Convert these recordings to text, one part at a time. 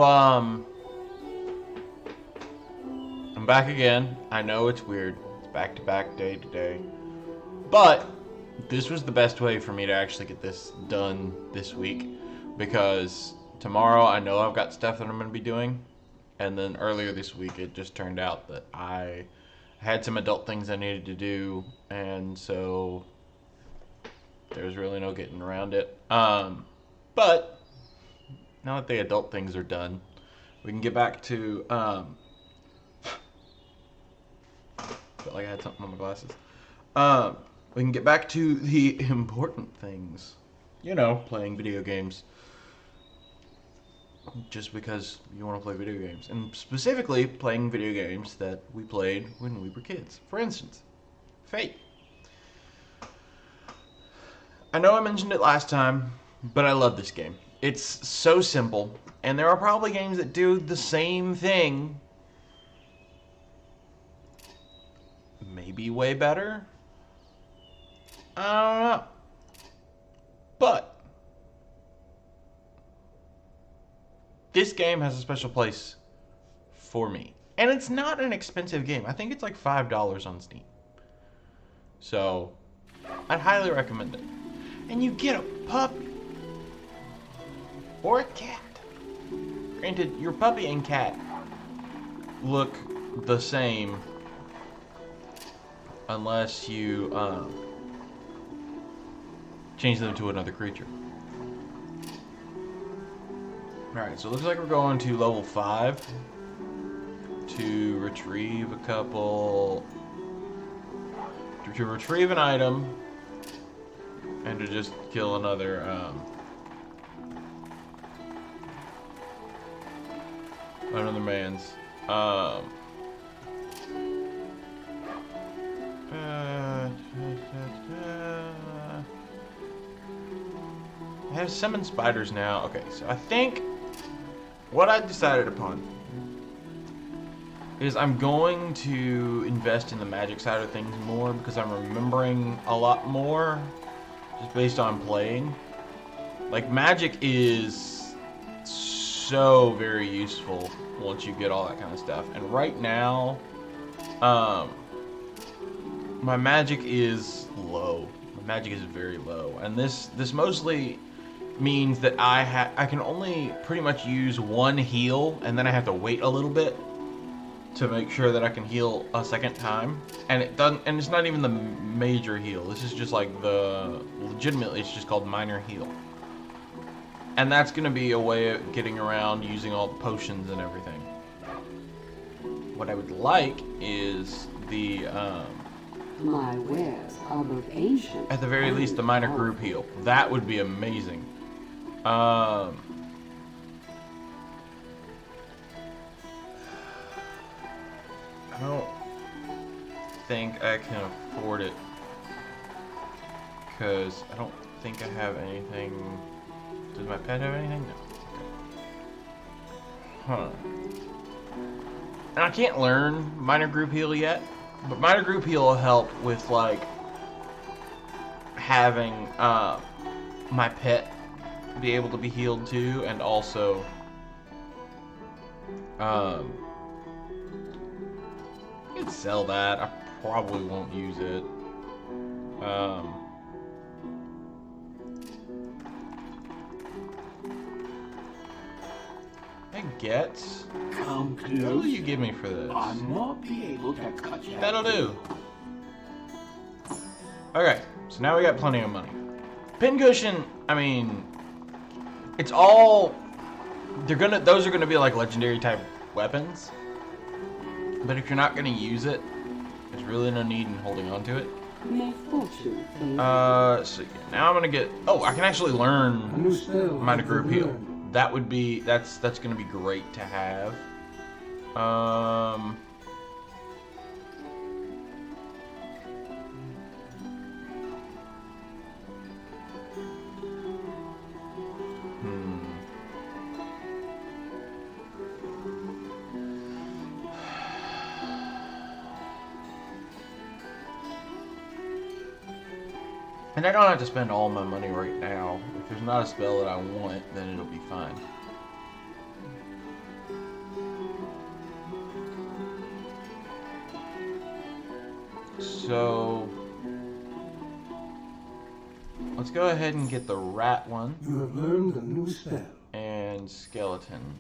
Um, I'm back again. I know it's weird. It's back to back, day to day. But this was the best way for me to actually get this done this week because tomorrow I know I've got stuff that I'm going to be doing. And then earlier this week it just turned out that I had some adult things I needed to do. And so there was really no getting around it. But now that the adult things are done, we can get back to felt like I had something on my glasses. Um, we can get back to the important things. You know, playing video games. Just because you want to play video games. And specifically, playing video games that we played when we were kids. For instance, Fate. I know I mentioned it last time, but I love this game. It's so simple, and there are probably games that do the same thing. Maybe way better? I don't know. But this game has a special place for me. And it's not an expensive game. I think it's like $5 on Steam. So, I'd highly recommend it. And you get a puppy. Or a cat. Granted, your puppy and cat look the same unless you change them to another creature. Alright, so it looks like we're going to level 5 to retrieve a couple... to retrieve an item and to just kill another man's I have summoned spiders now. Okay, so I think what I decided upon is I'm going to invest in the magic side of things more because I'm remembering a lot more just based on playing. Like, magic is so very useful once you get all that kind of stuff. And right now, my magic is low. My magic is very low. And this mostly means that I can only pretty much use one heal, and then I have to wait a little bit to make sure that I can heal a second time. And it doesn't, and it's not even the major heal. This is just like legitimately it's just called minor heal. And that's gonna be a way of getting around using all the potions and everything. What I would like is the my wares are both ancient. at the very least the minor group heal. That would be amazing. I don't think I can afford it because I don't think I have anything. Does my pet have anything? No. Okay. Huh. And I can't learn minor group heal yet, but minor group heal will help with like having my pet be able to be healed too, and also I could sell that. I probably won't use it. I get. Come What will close. you give me for this? I'll not be able to cut you. That'll do. Okay, so now we got plenty of money. Pincushion, I mean, it's all those are gonna be like legendary type weapons. But if you're not gonna use it, there's really no need in holding on to it. May fortune favor. So yeah, now I'm gonna get. Oh, I can actually learn A new spell. minor group heal. That would be that's gonna be great to have. And I don't have to spend all my money right now. If there's not a spell that I want, then it'll be fine. So let's go ahead and get the rat one. You have learned a new spell. And skeleton.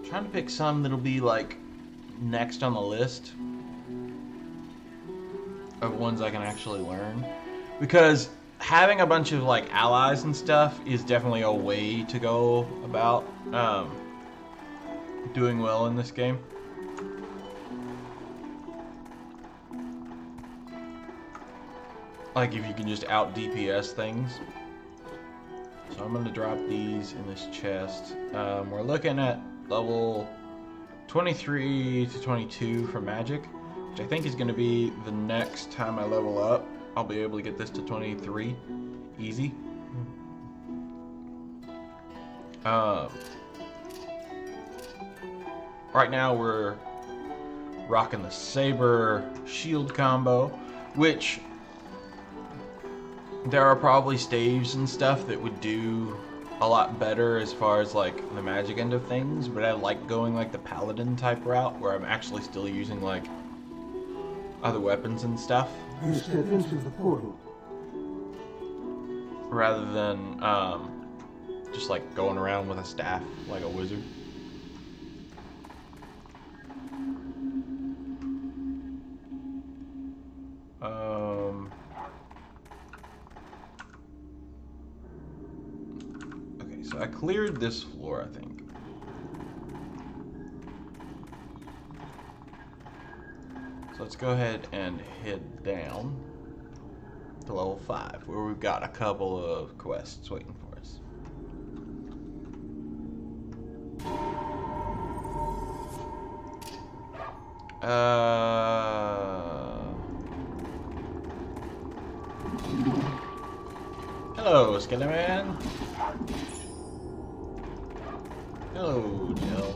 Trying to pick some that'll be like next on the list of ones I can actually learn, because having a bunch of like allies and stuff is definitely a way to go about doing well in this game. Like if you can just out DPS things. So I'm gonna drop these in this chest. We're looking at level 23 to 22 for magic, which I think is gonna be the next time I level up. I'll be able to get this to 23 easy. Right now we're rocking the saber shield combo, which there are probably staves and stuff that would do a lot better as far as like the magic end of things, but I like going like the paladin type route where I'm actually still using like other weapons and stuff. You step into the portal. Rather than just like going around with a staff like a wizard. Okay, so I cleared this floor, I think. So let's go ahead and head down to level 5, where we've got a couple of quests waiting for us. Hello, Skeleton. Hello, Jill.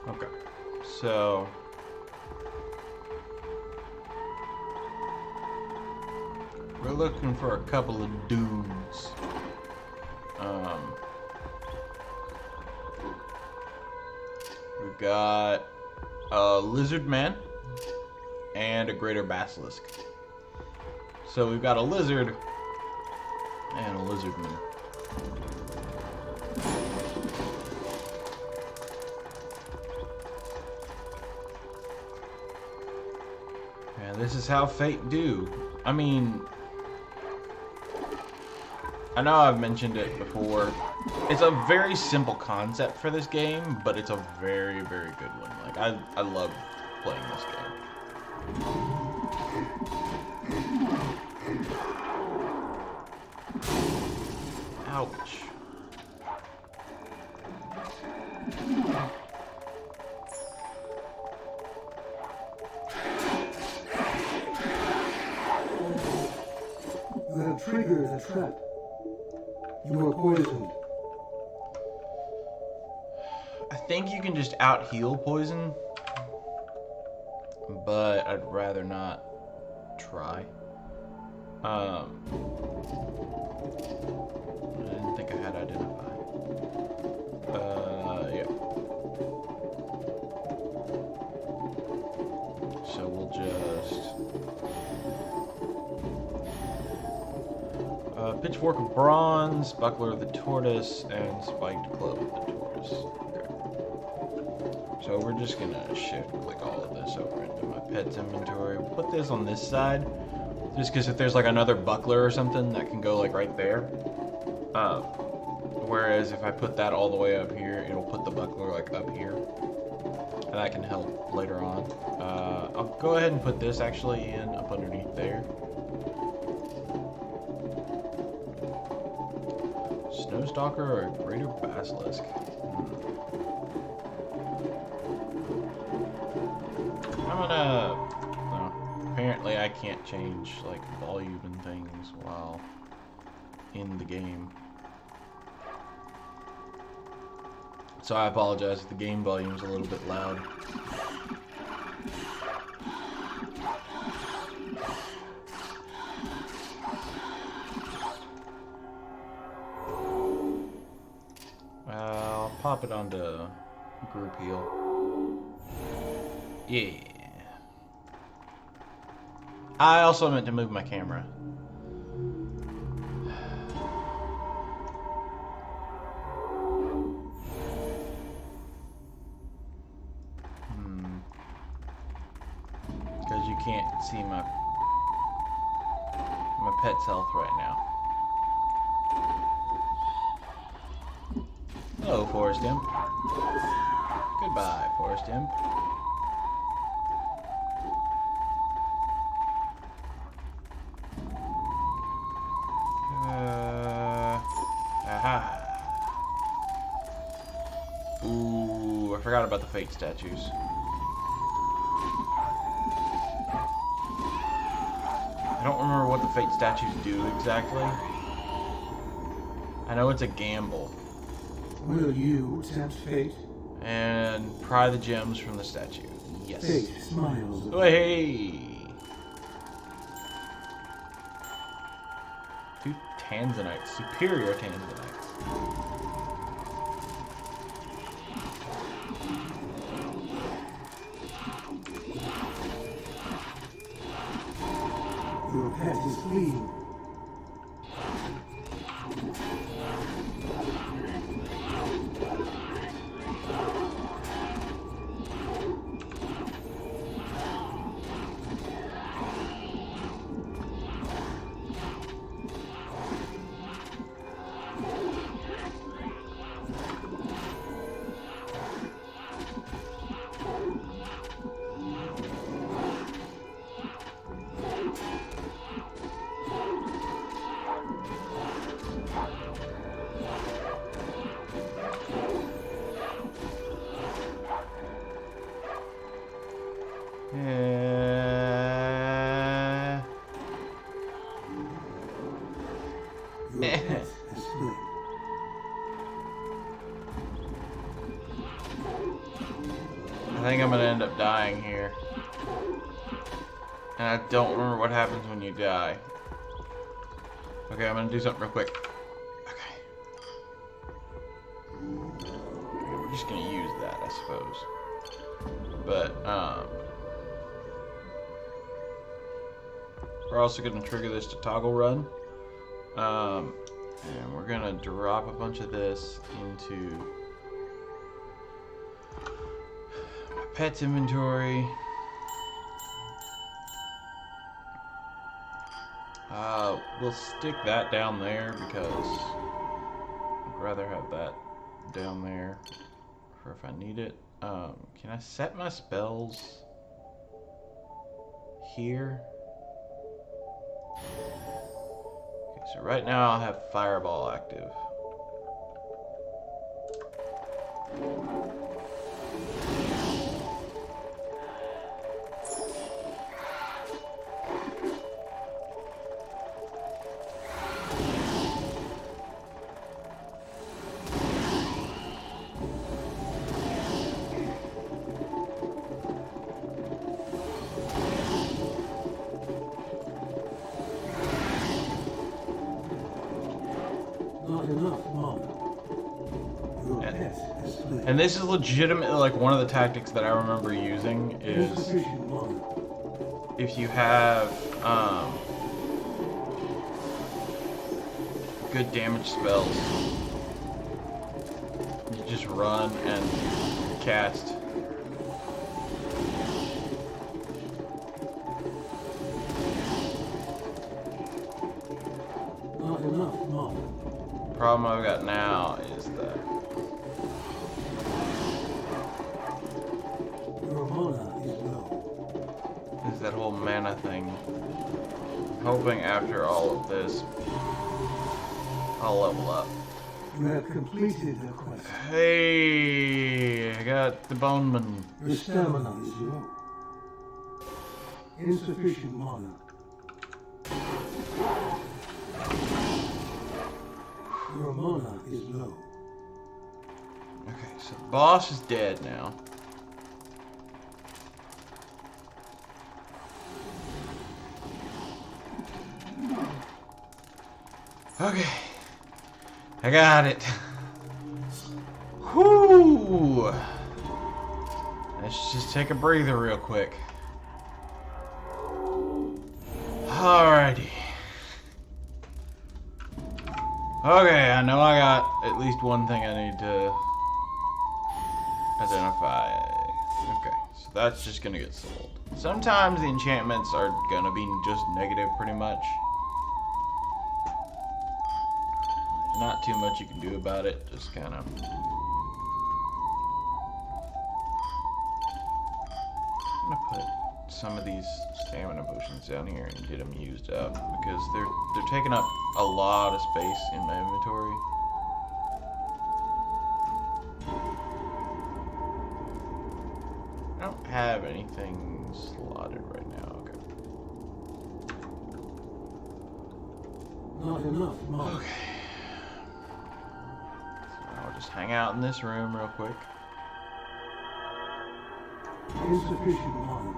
Okay, so we're looking for a couple of dudes. We've got a lizard man and a greater basilisk. So we've got a lizard and a lizard man. And this is how fate do. I mean, I know I've mentioned it before. It's a very simple concept for this game, but it's a very, very good one. Like, I love playing this game. Ouch. You have triggered a trap. You are poisoned. I think you can just out-heal poison, but I'd rather not try. I didn't think I had identify. Yeah. So we'll just... Pitchfork of Bronze, Buckler of the Tortoise, and Spiked Club of the Tortoise. Okay. So we're just gonna shift click all of this over into my pet's inventory. We'll put this on this side, just because if there's like another buckler or something, that can go like right there. Whereas if I put that all the way up here, it'll put the buckler like up here. And that can help later on. I'll go ahead and put this actually in up underneath there. Snowstalker or a greater basilisk? I'm gonna... No, apparently I can't change like volume and things while in the game. So I apologize if the game volume's a little bit loud. I'll pop it onto group heal. Yeah. I also meant to move my camera. Because you can't see my pet's health right now. Hello, Forest Imp. Goodbye, Forest Imp. Aha. Ooh, I forgot about the fate statues. I don't remember what the fate statues do exactly. I know it's a gamble. Will you tempt fate? And pry the gems from the statue. Yes. Fate smiles. Oh, hey! 2 Tanzanites. Superior Tanzanites. Your pet is fleeing. Your pet has fled. I think I'm gonna end up dying here. And I don't remember what happens when you die. Okay, I'm gonna do something real quick. Okay. We're just gonna use that, I suppose. But, we're also gonna trigger this to toggle run. And we're gonna drop a bunch of this into my pet's inventory. We'll stick that down there because I'd rather have that down there for if I need it. Can I set my spells here? Okay, so right now I'll have Fireball active. Not enough, Mom. Your pet has fled. And this is legitimately like one of the tactics that I remember using is Insufficient, Mom. if you have good damage spells, you just run and cast. Not enough, Mom. Problem I've got now is that little mana thing. Hoping after all of this, I'll level up. You have completed the quest. Hey, I got the boneman. Your stamina is low. Insufficient mana. Your mana is low. Okay, so the boss is dead now. Okay, I got it. Whoo! Let's just take a breather real quick. Alrighty. Okay, I know I got at least one thing I need to identify. Okay, so that's just gonna get sold. Sometimes the enchantments are gonna be just negative pretty much. There's not too much you can do about it, just kind of. I'm gonna put some of these stamina potions down here and get them used up because they're taking up a lot of space in my inventory. I don't have anything slotted right now. Okay. Not enough mana. Okay. So I'll just hang out in this room real quick. Insufficient mana.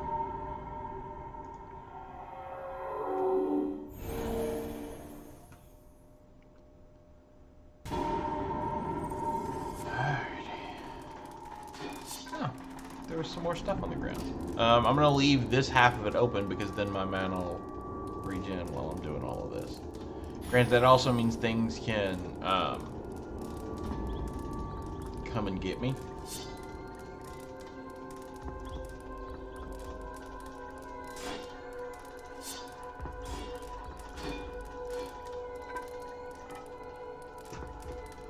There was some more stuff on the ground. I'm gonna leave this half of it open because then my mana will regen while I'm doing all of this. Granted, that also means things can come and get me.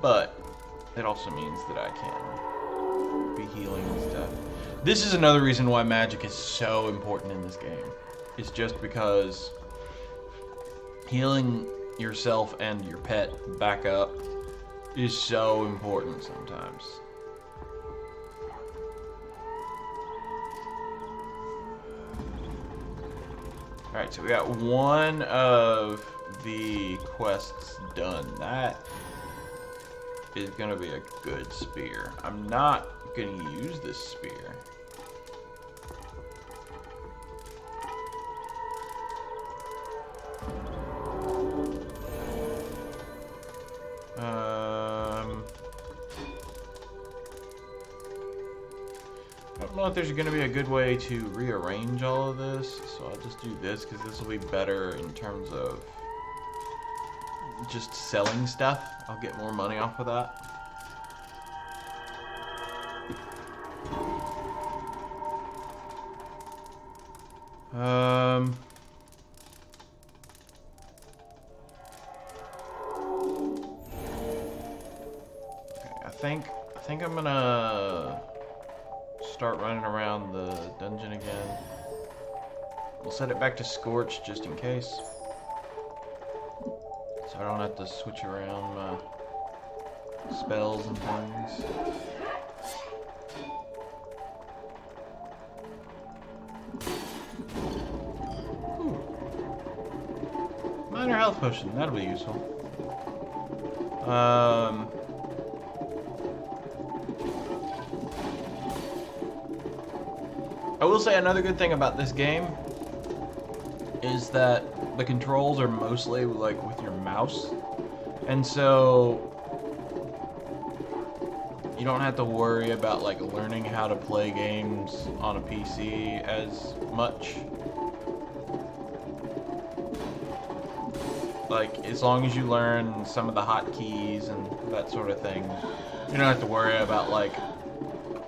But it also means that I can be healing and stuff. This is another reason why magic is so important in this game. It's just because healing yourself and your pet back up is so important sometimes. Alright, so we got one of the quests done. That is gonna be a good spear. I'm not gonna use this spear. I don't know if there's gonna be a good way to rearrange all of this, so I'll just do this because this will be better in terms of just selling stuff. I'll get more money off of that. Okay, I think I'm gonna start running around the dungeon again. We'll set it back to Scorch just in case, so I don't have to switch around my spells and things. Minor health potion, that'll be useful. I will say another good thing about this game is that the controls are mostly like with your mouse, and so you don't have to worry about like learning how to play games on a PC as much. Like, as long as you learn some of the hotkeys and that sort of thing, you don't have to worry about, like,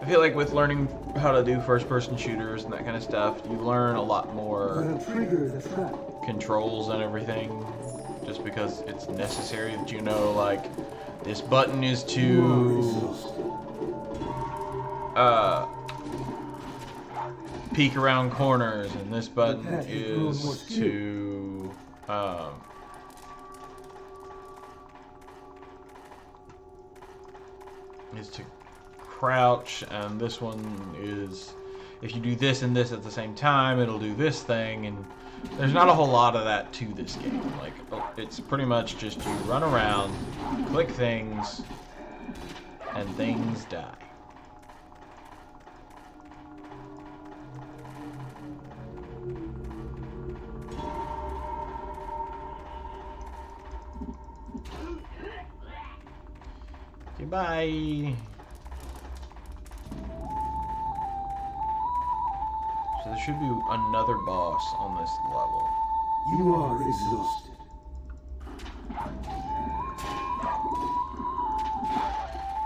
I feel like with learning how to do first-person shooters and that kind of stuff, you learn a lot more controls and everything, just because it's necessary that you know, like, this button is to, peek around corners, and this button path is a little more is skewed. to crouch, and this one is if you do this and this at the same time, it'll do this thing, and there's not a whole lot of that to this game. Like, it's pretty much just you run around, click things, and things die. Goodbye. So there should be another boss on this level. You are exhausted.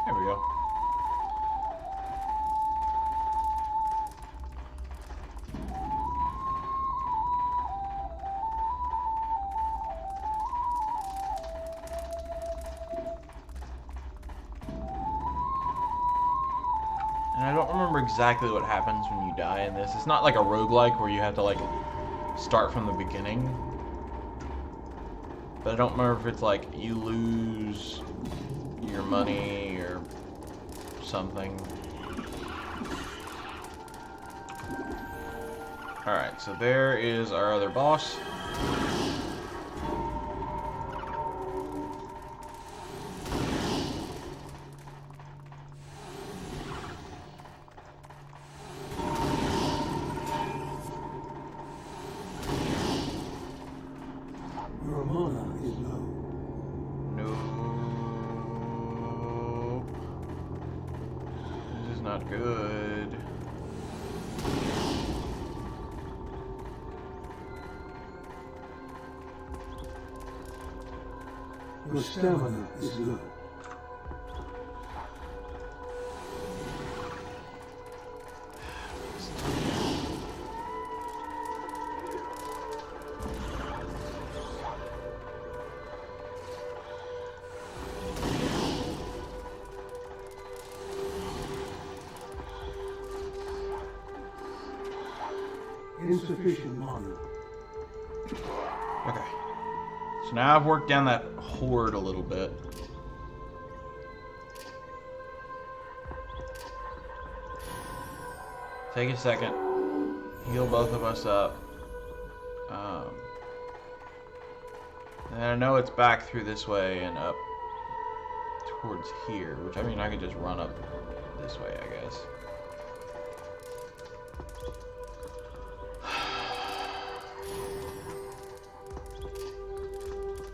There we go. And I don't remember exactly what happens when you die in this. It's not like a roguelike where you have to like start from the beginning. But I don't remember if it's like you lose your money or something. Alright, so there is our other boss. Your mana is low. No. This is not good. Your stamina is low. Insufficient mana. Okay. So now I've worked down that horde a little bit. Take a second. Heal both of us up. And I know it's back through this way and up towards here, which I mean I could just run up this way, I guess.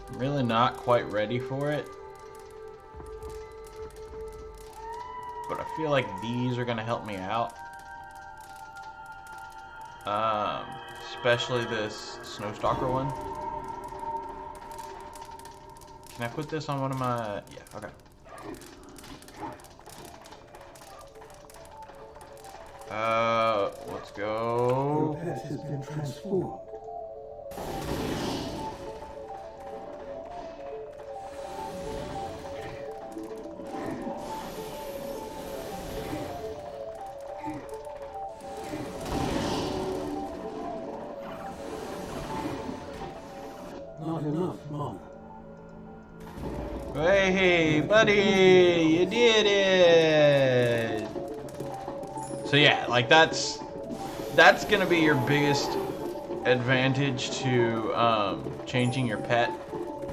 I'm really not quite ready for it. But I feel like these are gonna help me out. Especially this Snowstalker one. Can I put this on one of my... Yeah, okay. Let's go. Your path has been transformed. Not enough mana. Hey, buddy, you did it! So yeah, like that's gonna be your biggest advantage to changing your pet.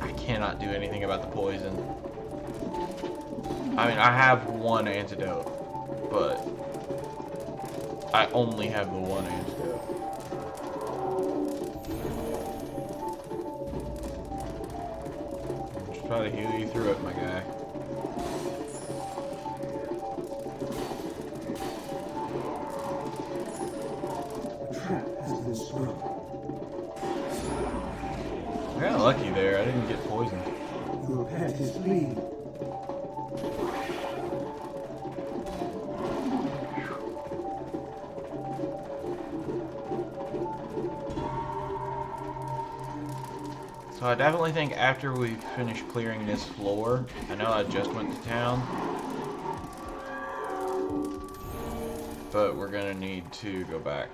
I cannot do anything about the poison. I mean, I have one antidote, but I only have the one antidote. Just try to heal you through it, my guy. The trap has been sprung. I got lucky there. I didn't get poisoned. Your path is bleeding. So I definitely think after we finish clearing this floor, I know I just went to town, but we're gonna need to go back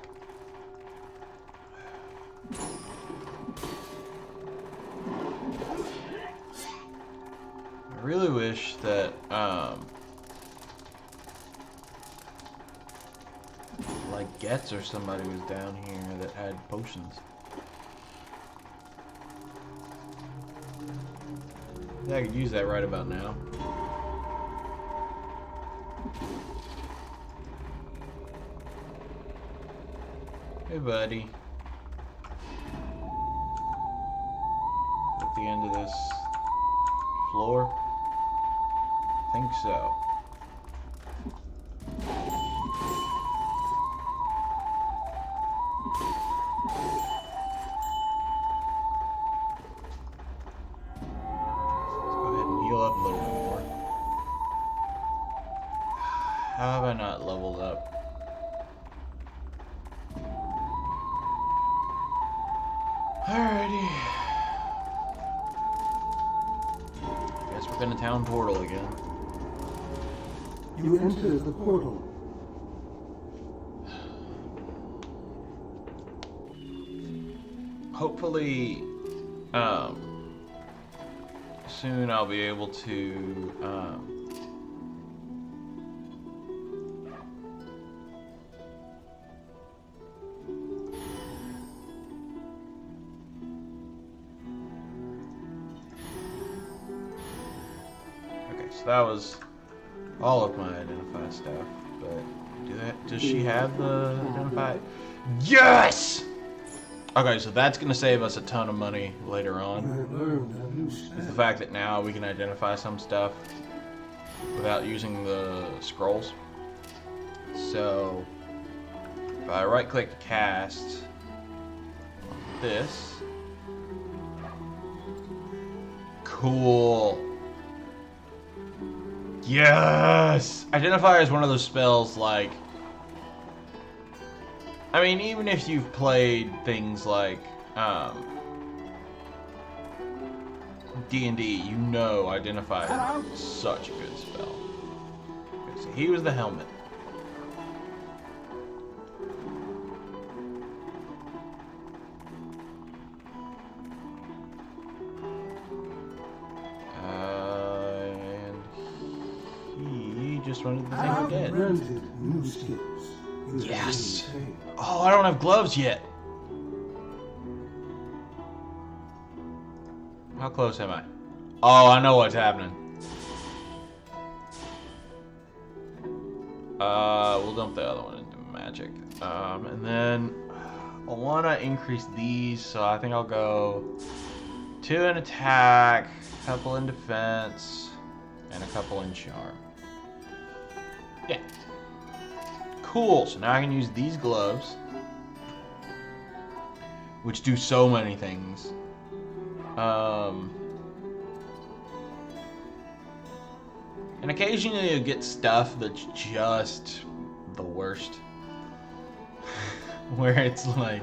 wish that like Getz or somebody was down here that had potions. Yeah, I could use that right about now. Hey, buddy. At the end of this floor? I think so. Up a little bit more. How have I not leveled up? Alrighty. Guess we're gonna town portal again. You enter the portal. Hopefully, soon I'll be able to, okay, so that was all of my identify stuff, but does she have the identify? Yes! Okay, so that's going to save us a ton of money later You on. have learned a new Is the step. fact that now we can identify some stuff without using the scrolls. So, if I right click to cast on this, cool. Yes! Identify is one of those spells like, I mean, even if you've played things like D&D, you know Identify is such a good spell. Okay, so he was the helmet. And he just wanted the thing I've dead. granted new skills. You have Yes! gained fame. Oh, I don't have gloves yet. How close am I? Oh, I know what's happening. We'll dump the other one into magic. And then I want to increase these, so I think I'll go 2 in attack, a couple in defense, and a couple in charm. Yeah. Cool, so now I can use these gloves, which do so many things. And occasionally you get stuff that's just the worst. Where it's like,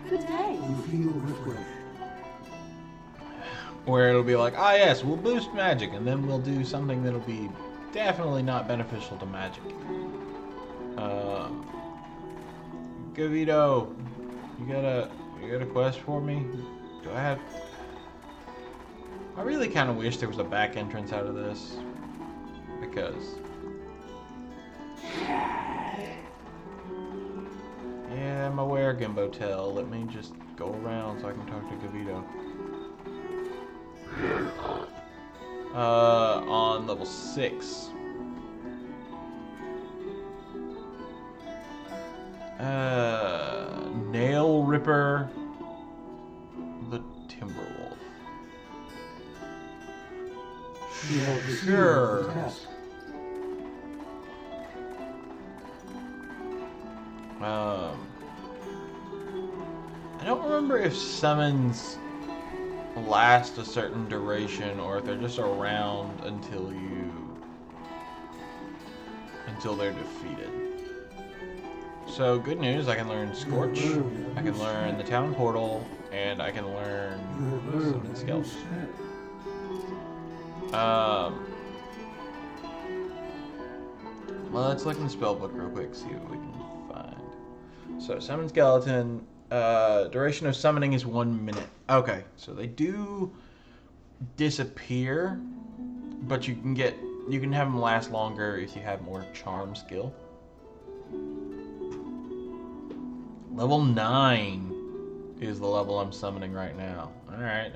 Good day. You feel refreshed. where it'll be like, ah yes, we'll boost magic, and then we'll do something that'll be definitely not beneficial to magic. Gavito, you got a quest for me? Do I have? I really kind of wish there was a back entrance out of this, because yeah, I'm aware, Gimbotel. Let me just go around so I can talk to Gavito. On level 6. Nail Ripper the Timberwolf. You have received Sure. the task. I don't remember if summons last a certain duration or if they're just around until they're defeated. So good news, I can learn Scorch, I can learn the Town Portal, and I can You learn have learned Summon a new Skeleton. step. Well, let's look in the spellbook real quick, see what we can find. So, Summon Skeleton, duration of summoning is 1 minute. Okay, so they do disappear, but you can have them last longer if you have more charm skill. Level 9 is the level I'm summoning right now. Alright.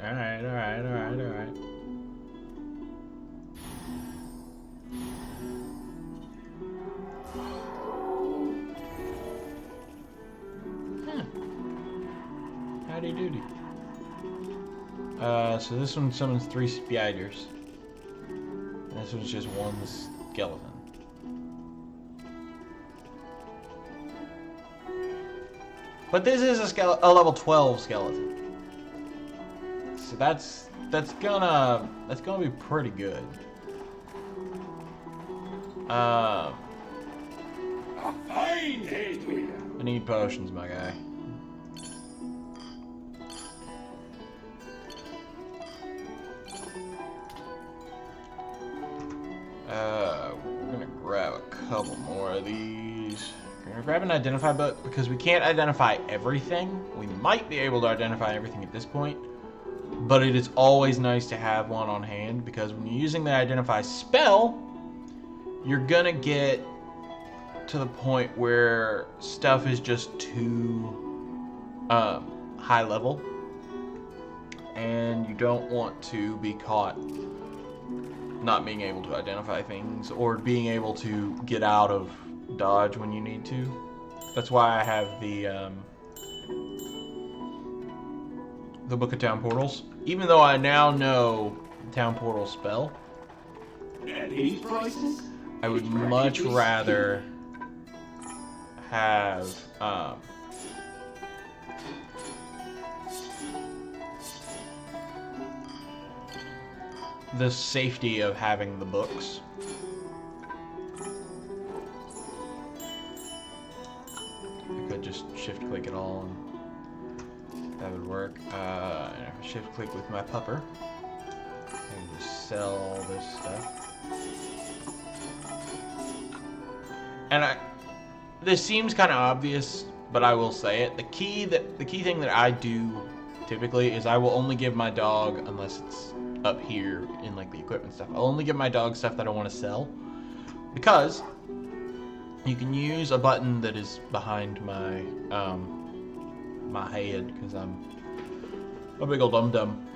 Howdy doody. So this one summons 3 spiders. And this one's just 1 skeleton. But this is a level 12 skeleton. So that's gonna be pretty good. A fine day to you. I need potions, my guy. We're gonna grab a couple more of these. We're gonna grab an identify book because we can't identify everything. We might be able to identify everything at this point, but it is always nice to have one on hand because when you're using the identify spell, you're gonna get to the point where stuff is just too high level, and you don't want to be caught not being able to identify things or being able to get out of dodge when you need to. That's why I have the Book of Town Portals. Even though I now know the Town Portal spell, At these prices? I would much rather have the safety of having the books. I could just shift click it all and that would work. And if I shift click with my pupper, I can just sell all this stuff. And this seems kind of obvious, but I will say it. The key thing that I do typically is I will only give my dog, unless it's up here in like the equipment stuff, I'll only give my dog stuff that I want to sell, because you can use a button that is behind my my head, because I'm a big old dum-dum.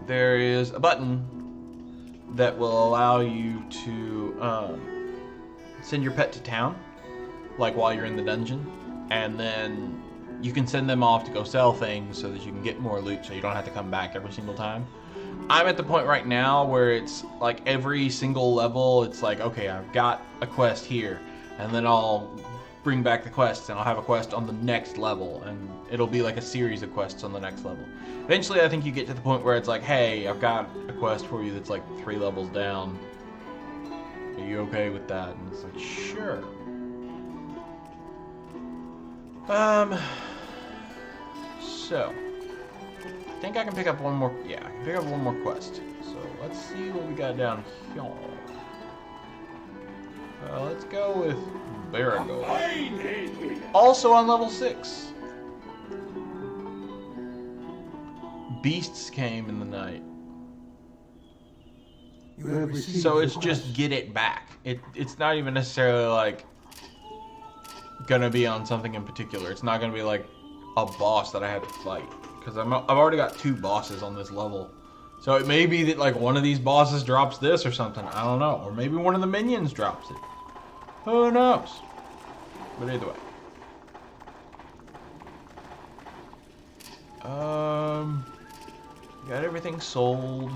There is a button that will allow you to send your pet to town, like while you're in the dungeon, and then you can send them off to go sell things so that you can get more loot so you don't have to come back every single time. I'm at the point right now where it's like every single level, it's like, okay, I've got a quest here, and then I'll bring back the quests, and I'll have a quest on the next level, and it'll be like a series of quests on the next level. Eventually, I think you get to the point where it's like, hey, I've got a quest for you that's like 3 levels down. Are you okay with that? And it's like, sure. So, I think I can pick up one more. Yeah, I can pick up one more quest. So let's see what we got down here. Let's go with Barago. Fine day to you. Also on level 6. Beasts came in the night. You have received So your it's just quest. get it back. It's not even necessarily like gonna be on something in particular. It's not gonna be like a boss that I had to fight, because I've already got 2 bosses on this level. So it may be that like one of these bosses drops this or something. I don't know. Or maybe one of the minions drops it. Who knows? But either way. We got everything sold.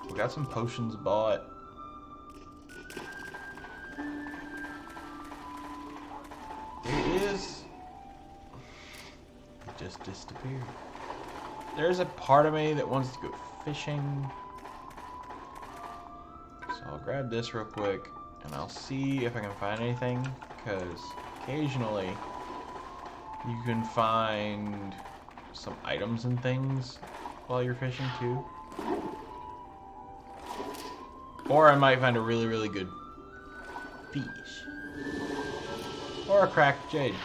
We got some potions bought. It is... It just disappeared. There's a part of me that wants to go fishing. So I'll grab this real quick, and I'll see if I can find anything, because occasionally you can find some items and things while you're fishing too. Or I might find a really, really good fish. Or a cracked jade.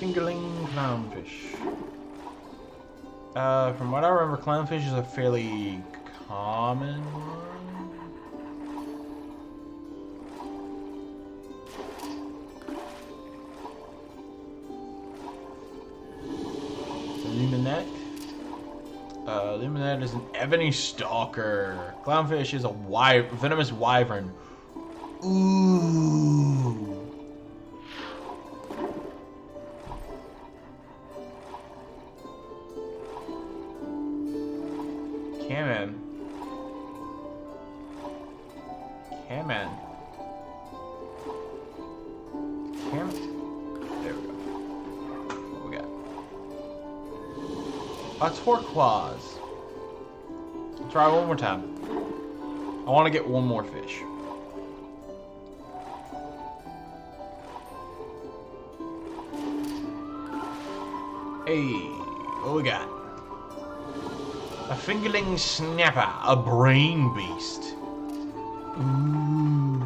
Fingerling clownfish. From what I remember, clownfish is a fairly common one. Luminette. Luminette is an ebony stalker. Clownfish is a venomous wyvern. Ooh. Come in. Come in. Come. There we go. What we got? A turquoise. I'll try one more time. I want to get one more fish. Hey, what we got? A fingerling snapper, a brain beast. Ooh.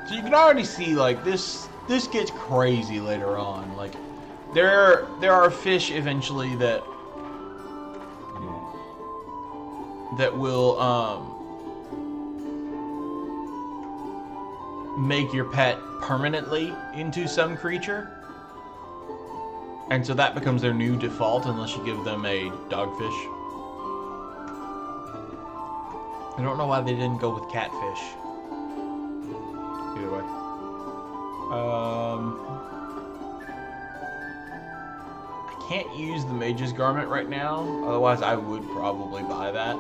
So you can already see, like, this gets crazy later on. Like, there are fish eventually that will make your pet permanently into some creature. And so that becomes their new default unless you give them a dogfish. I don't know why they didn't go with catfish. Either way. I can't use the mage's garment right now. Otherwise I would probably buy that.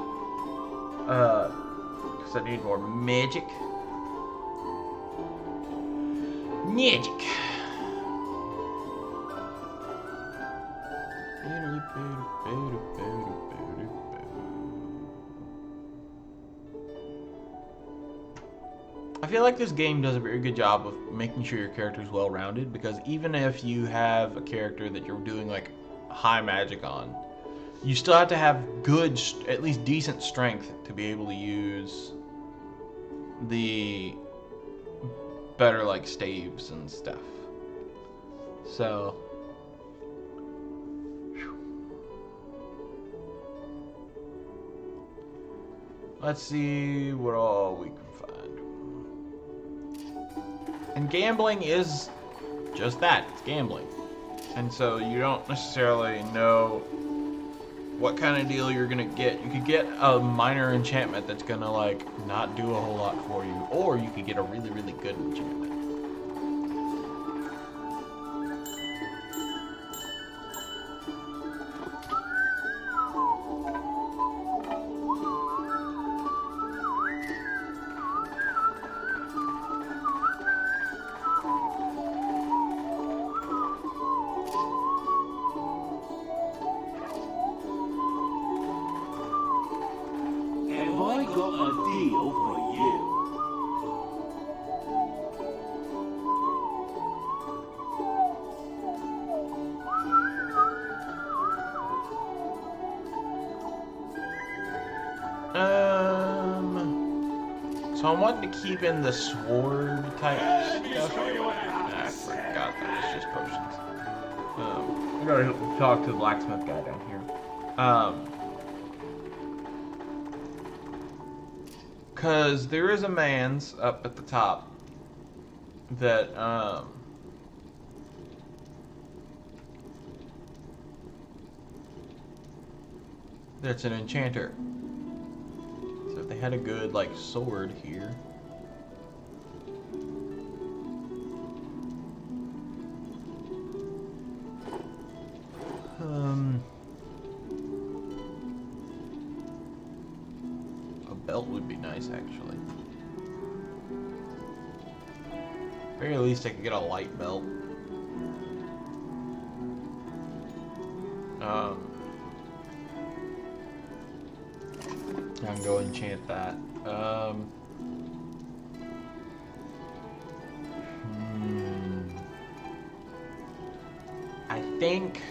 Because I need more magic. Magic. I feel like this game does a very good job of making sure your character is well-rounded, because even if you have a character that you're doing like high magic on, you still have to have good, at least decent strength to be able to use the better like staves and stuff. So let's see what all we can find. And gambling is just that, it's gambling. And so you don't necessarily know what kind of deal you're gonna get. You could get a minor enchantment that's gonna like not do a whole lot for you, or you could get a really, really good enchantment. Have I got a deal for you? So I'm wanting to keep in the sword type Let me stuff. show you what I have I to say. forgot that it's just potions. I gotta talk to the blacksmith guy down here. Cause there is a man's up at the top that that's an enchanter. So if they had a good like sword here. A belt would be nice, actually. Very least I could get a light belt. I can go enchant that. I think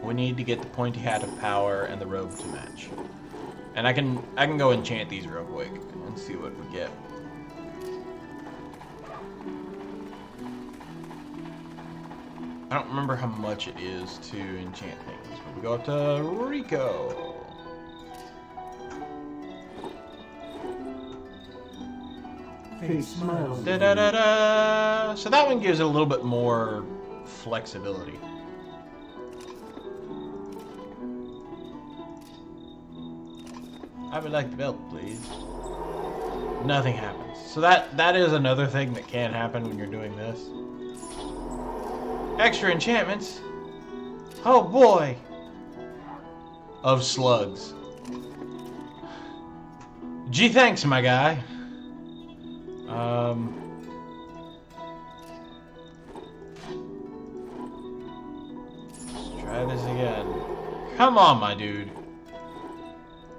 we need to get the pointy hat of power and the robe to match. And I can go enchant these real quick and see what we get. I don't remember how much it is to enchant things, but we go up to Rico. Face smiles. Da da da da. So that one gives it a little bit more flexibility. I would like the belt, please. Nothing happens. So that is another thing that can happen when you're doing this. Extra enchantments. Oh boy. Of slugs. Gee, thanks, my guy. Let's try this again. Come on, my dude.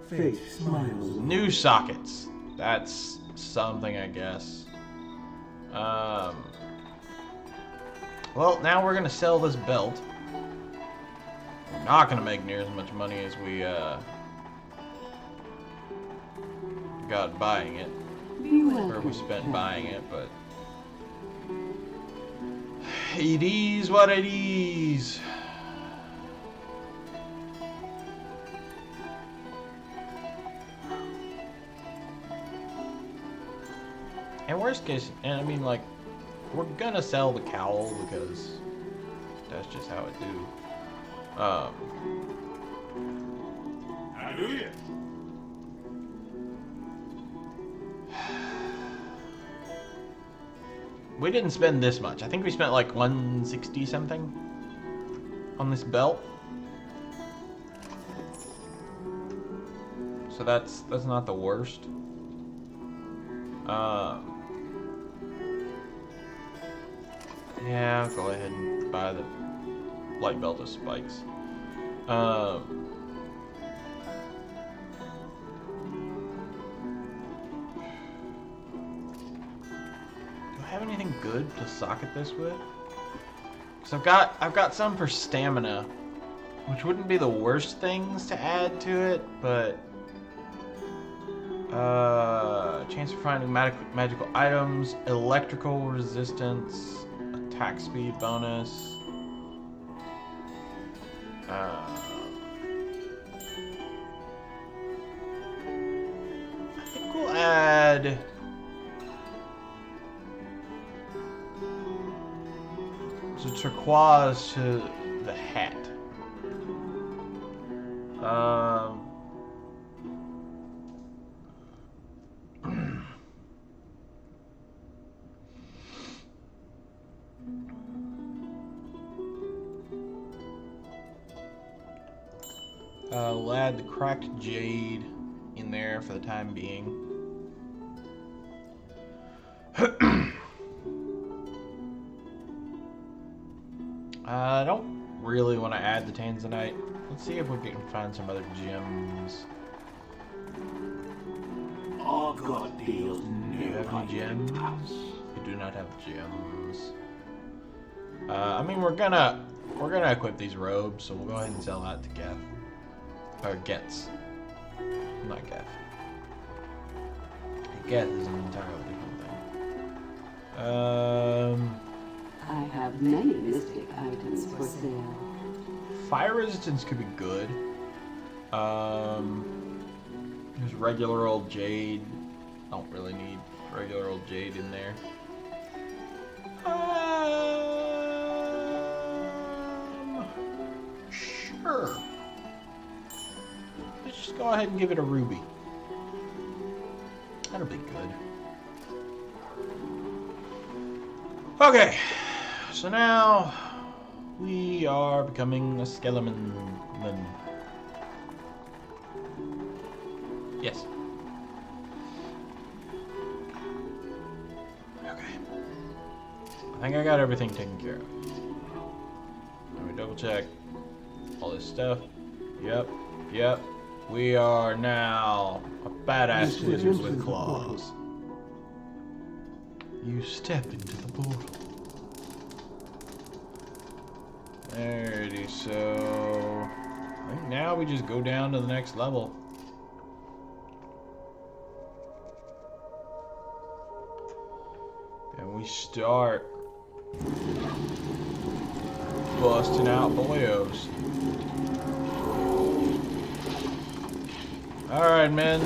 Face smiles. New sockets. That's something, I guess. Well, now we're gonna sell this belt. We're not gonna make near as much money as we got buying it, Be or welcome. we spent buying it, but it is what it is. And worst case, and I mean, like, we're gonna sell the cowl because that's just how it do. How do you? We didn't spend this much. I think we spent like 160 something on this belt. So that's not the worst. Yeah, I'll go ahead and buy the light belt of spikes. Do I have anything good to socket this with? Cause I've got some for stamina, which wouldn't be the worst things to add to it, but chance for finding magical items, electrical resistance, attack speed bonus. I think we'll add the turquoise to the hat. We'll add the cracked jade in there for the time being. I don't really want to add the tanzanite. Let's see if we can find some other gems. I've got deals Do you have any gems? We do not have gems. I mean, we're gonna equip these robes, so we'll go ahead and sell that to Geth. Or Getz. Not Geth. Geth is an entirely different thing. I have many mystic items for sale. Fire resistance could be good. There's regular old jade. Don't really need regular old jade in there. Sure. Let's just go ahead and give it a ruby. That'll be good. Okay, so now we are becoming a skeleton. Yes. Okay. I think I got everything taken care of. Let me double check all this stuff. Yep. We are now a badass wizard with claws. You step into the portal. Alrighty, so I think now we just go down to the next level. And we start busting out boyos. Alright, men.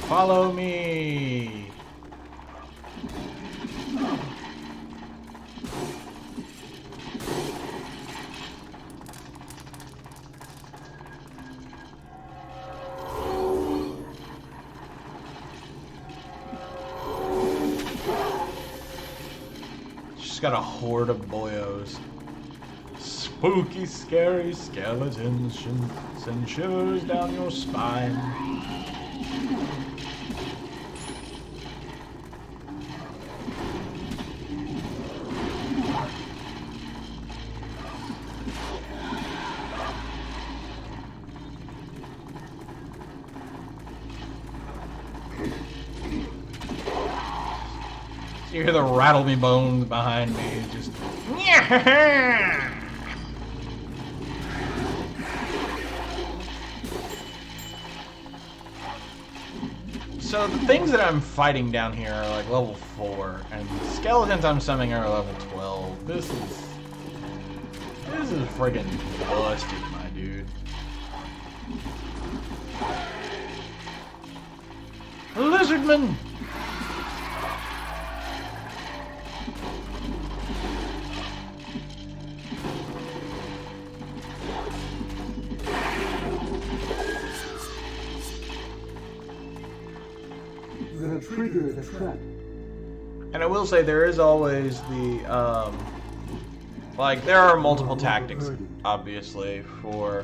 Follow me. She's got a horde of boyos. Spooky, scary skeletons send shivers down your spine. You hear the rattle me bones behind me, just. So the things that I'm fighting down here are like level 4, and the skeletons I'm summoning are level 12. This is friggin' busted, my dude. Lizardman! You have triggered the trap. And I will say there is always the, like, there are multiple tactics, obviously, for,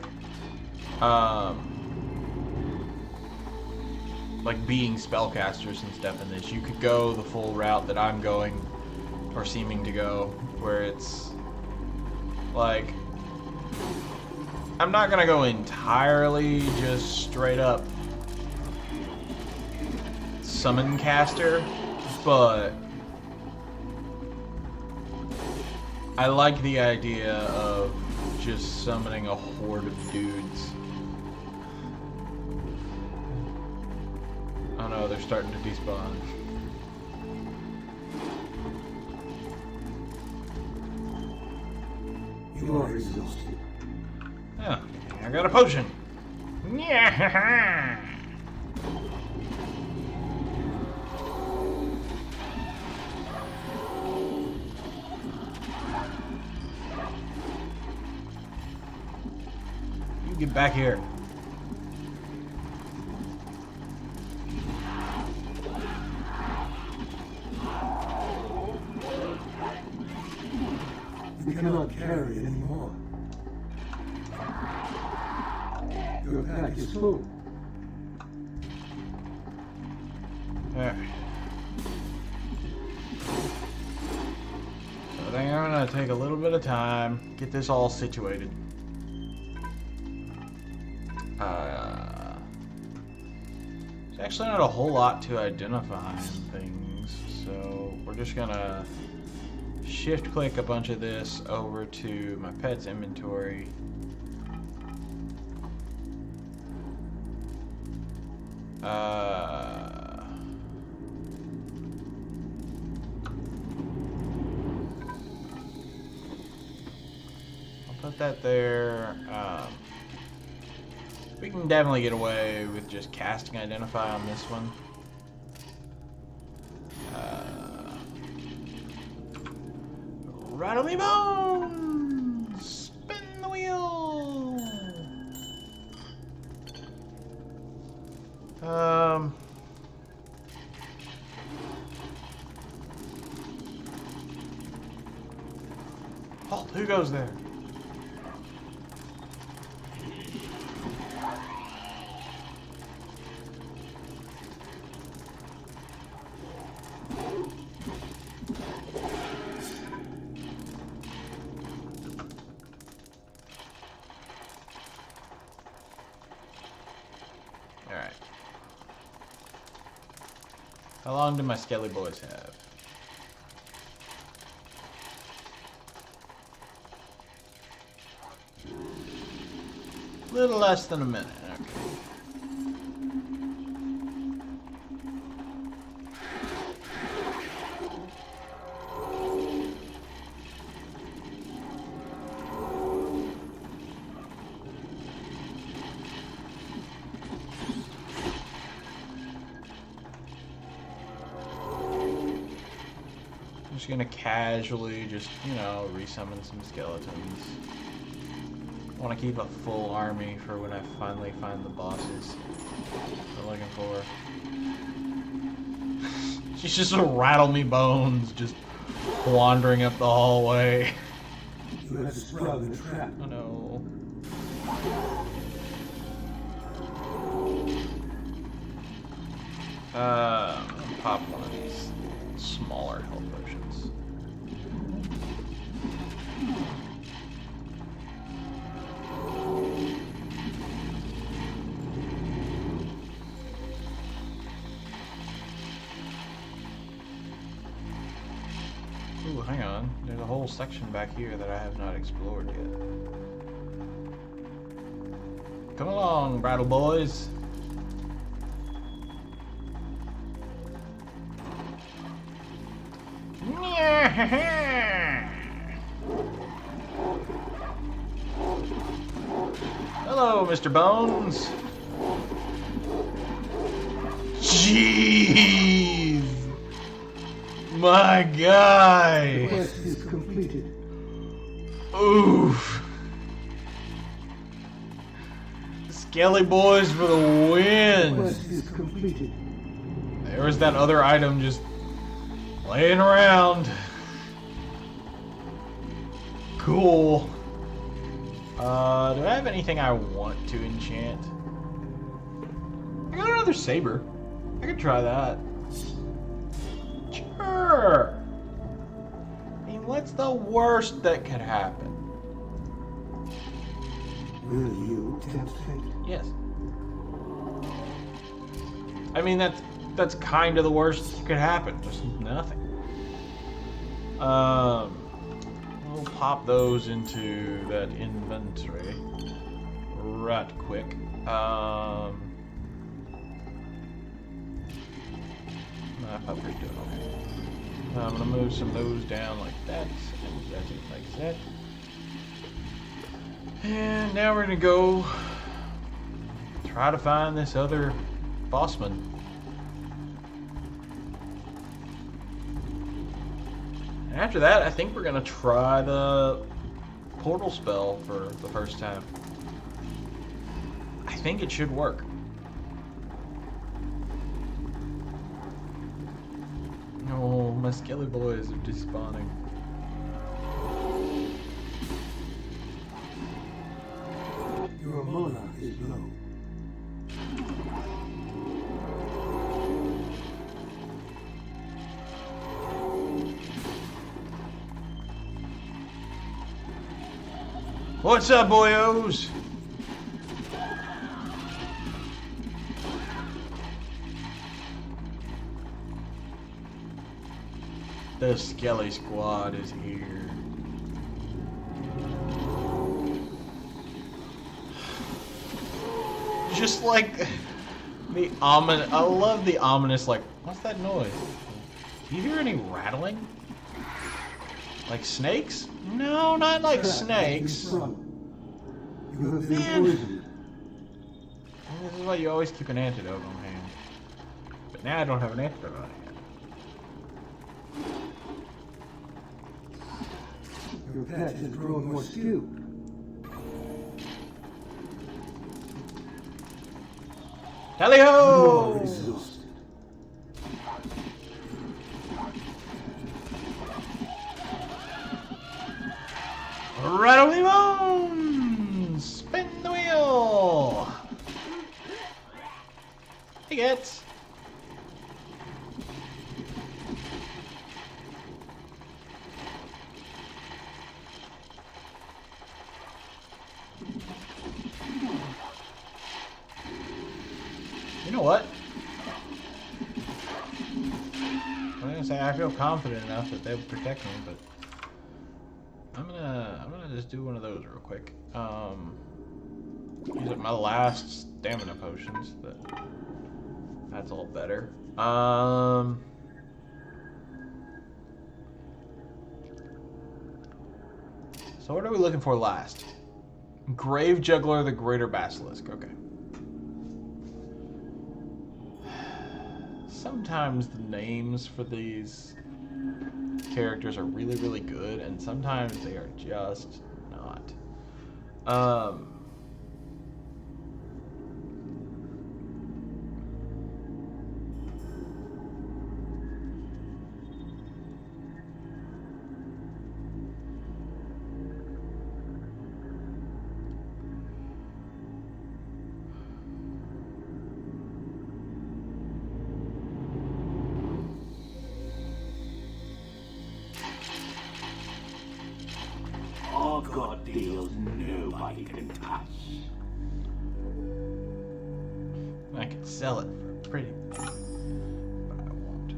like, being spellcasters and stuff in this. You could go the full route that I'm going, or seeming to go, where it's, like, I'm not gonna go entirely just straight up summon caster, but I like the idea of just summoning a horde of dudes. Oh no, they're starting to despawn. You are exhausted. Yeah, I got a potion. Yeah. You get back here. You cannot carry anymore. Your pack is full. Alright. So I think I'm gonna take a little bit of time, get this all situated. There's actually not a whole lot to identify in things, so we're just gonna shift click a bunch of this over to my pet's inventory. I'll put that there. We can definitely get away with just casting identify on this one. Rattle me bones! Spin the wheel! Halt, who goes there? Alright. How long do my skelly boys have? Little less than a minute, okay. just gonna casually just, you know, resummon some skeletons. I want to keep a full army for when I finally find the bosses I'm looking for. She's just a rattle me bones, just wandering up the hallway. You have sprung the trap. Oh no. I'm gonna pop one of these smaller health potions. Ooh, hang on. There's a whole section back here that I have not explored yet. Come along, Brattle Boys. Hello, Mr. Bones. Jeez. My guy. Quest is completed. Oof. Skelly Boys for the win. Quest is completed. There was that other item just laying around. Cool. Do I have anything I want to enchant? I got another saber. I could try that. Sure. I mean, what's the worst that could happen? Will you tempt fate? Yes. I mean, that's kind of the worst that could happen. Just nothing. We'll pop those into that inventory right quick. I thought we were doing okay. I'm gonna move some of those down like that, and that like that. And now we're gonna go try to find this other bossman. And after that, I think we're gonna try the portal spell for the first time. I think it should work. Oh, my skelly boys are despawning. Your monarch is low. What's up, boyos? The Skelly Squad is here. Just like the ominous. I love the ominous. Like, what's that noise? Do you hear any rattling? Like snakes? No, not like snakes. You have been Man. poisoned. This is why you always keep an antidote on hand. But now I don't have an antidote on hand. Your patch has grown more skewed. Tally You ho! are exhausted. Rattle me bones! Spin the wheel! He gets. You know what? I'm gonna say I feel confident enough that they would protect me, but I'm gonna just do one of those real quick. Use up my last stamina potions. That's all better. So what are we looking for last? Grave Juggler, the Greater Basilisk. Okay. Sometimes the names for these characters are really, really good, and sometimes they are just not. Um, I've got deals nobody can touch. I could sell it for pretty penny, but I won't.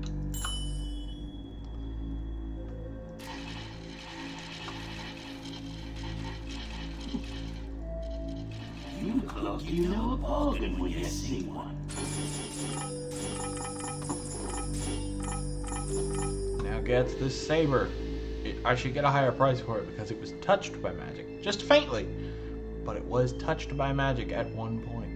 You look like you know a bargain when you see one. Now gets this saber. I should get a higher price for it because it was touched by magic. Just faintly. But it was touched by magic at one point.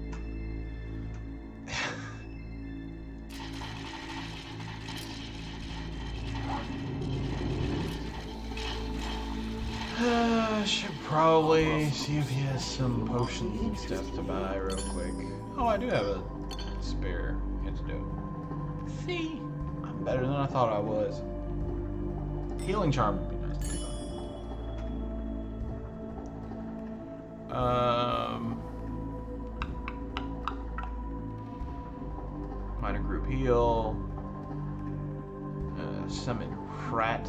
Should probably see if he has some potions and stuff to buy real quick. Oh, I do have a spare antidote. See? I'm better than I thought I was. Healing charm would be nice to find. Minor group heal. Summon Frat.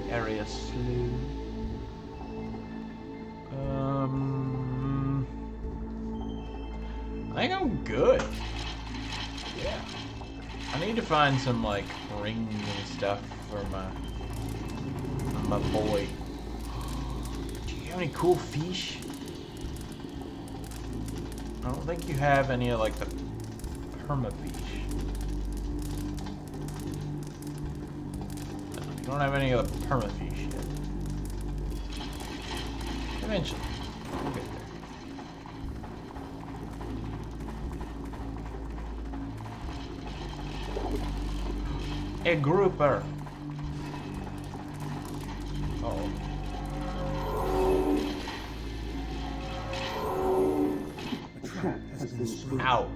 Area slew. I think I'm good. Yeah. I need to find some like rings and stuff for my boy. Do you have any cool fish? I don't think you have any of like the permafish. No, you don't have any of the permafish yet. Eventually. We'll get there. A grouper. Oh. A trap has been sprung. Ow.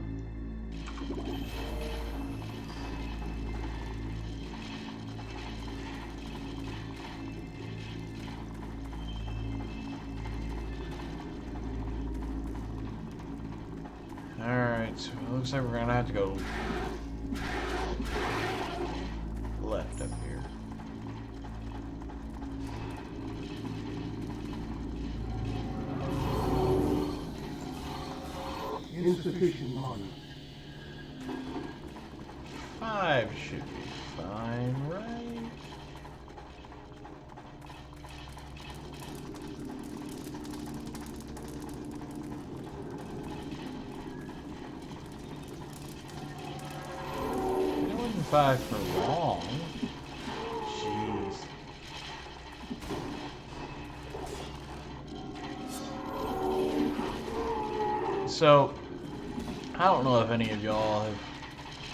Alright, so it looks like we're gonna have to go left up here. Insufficient mana. 5 should be fine, right? It wasn't 5 for long. Jeez. So, I don't know if any of y'all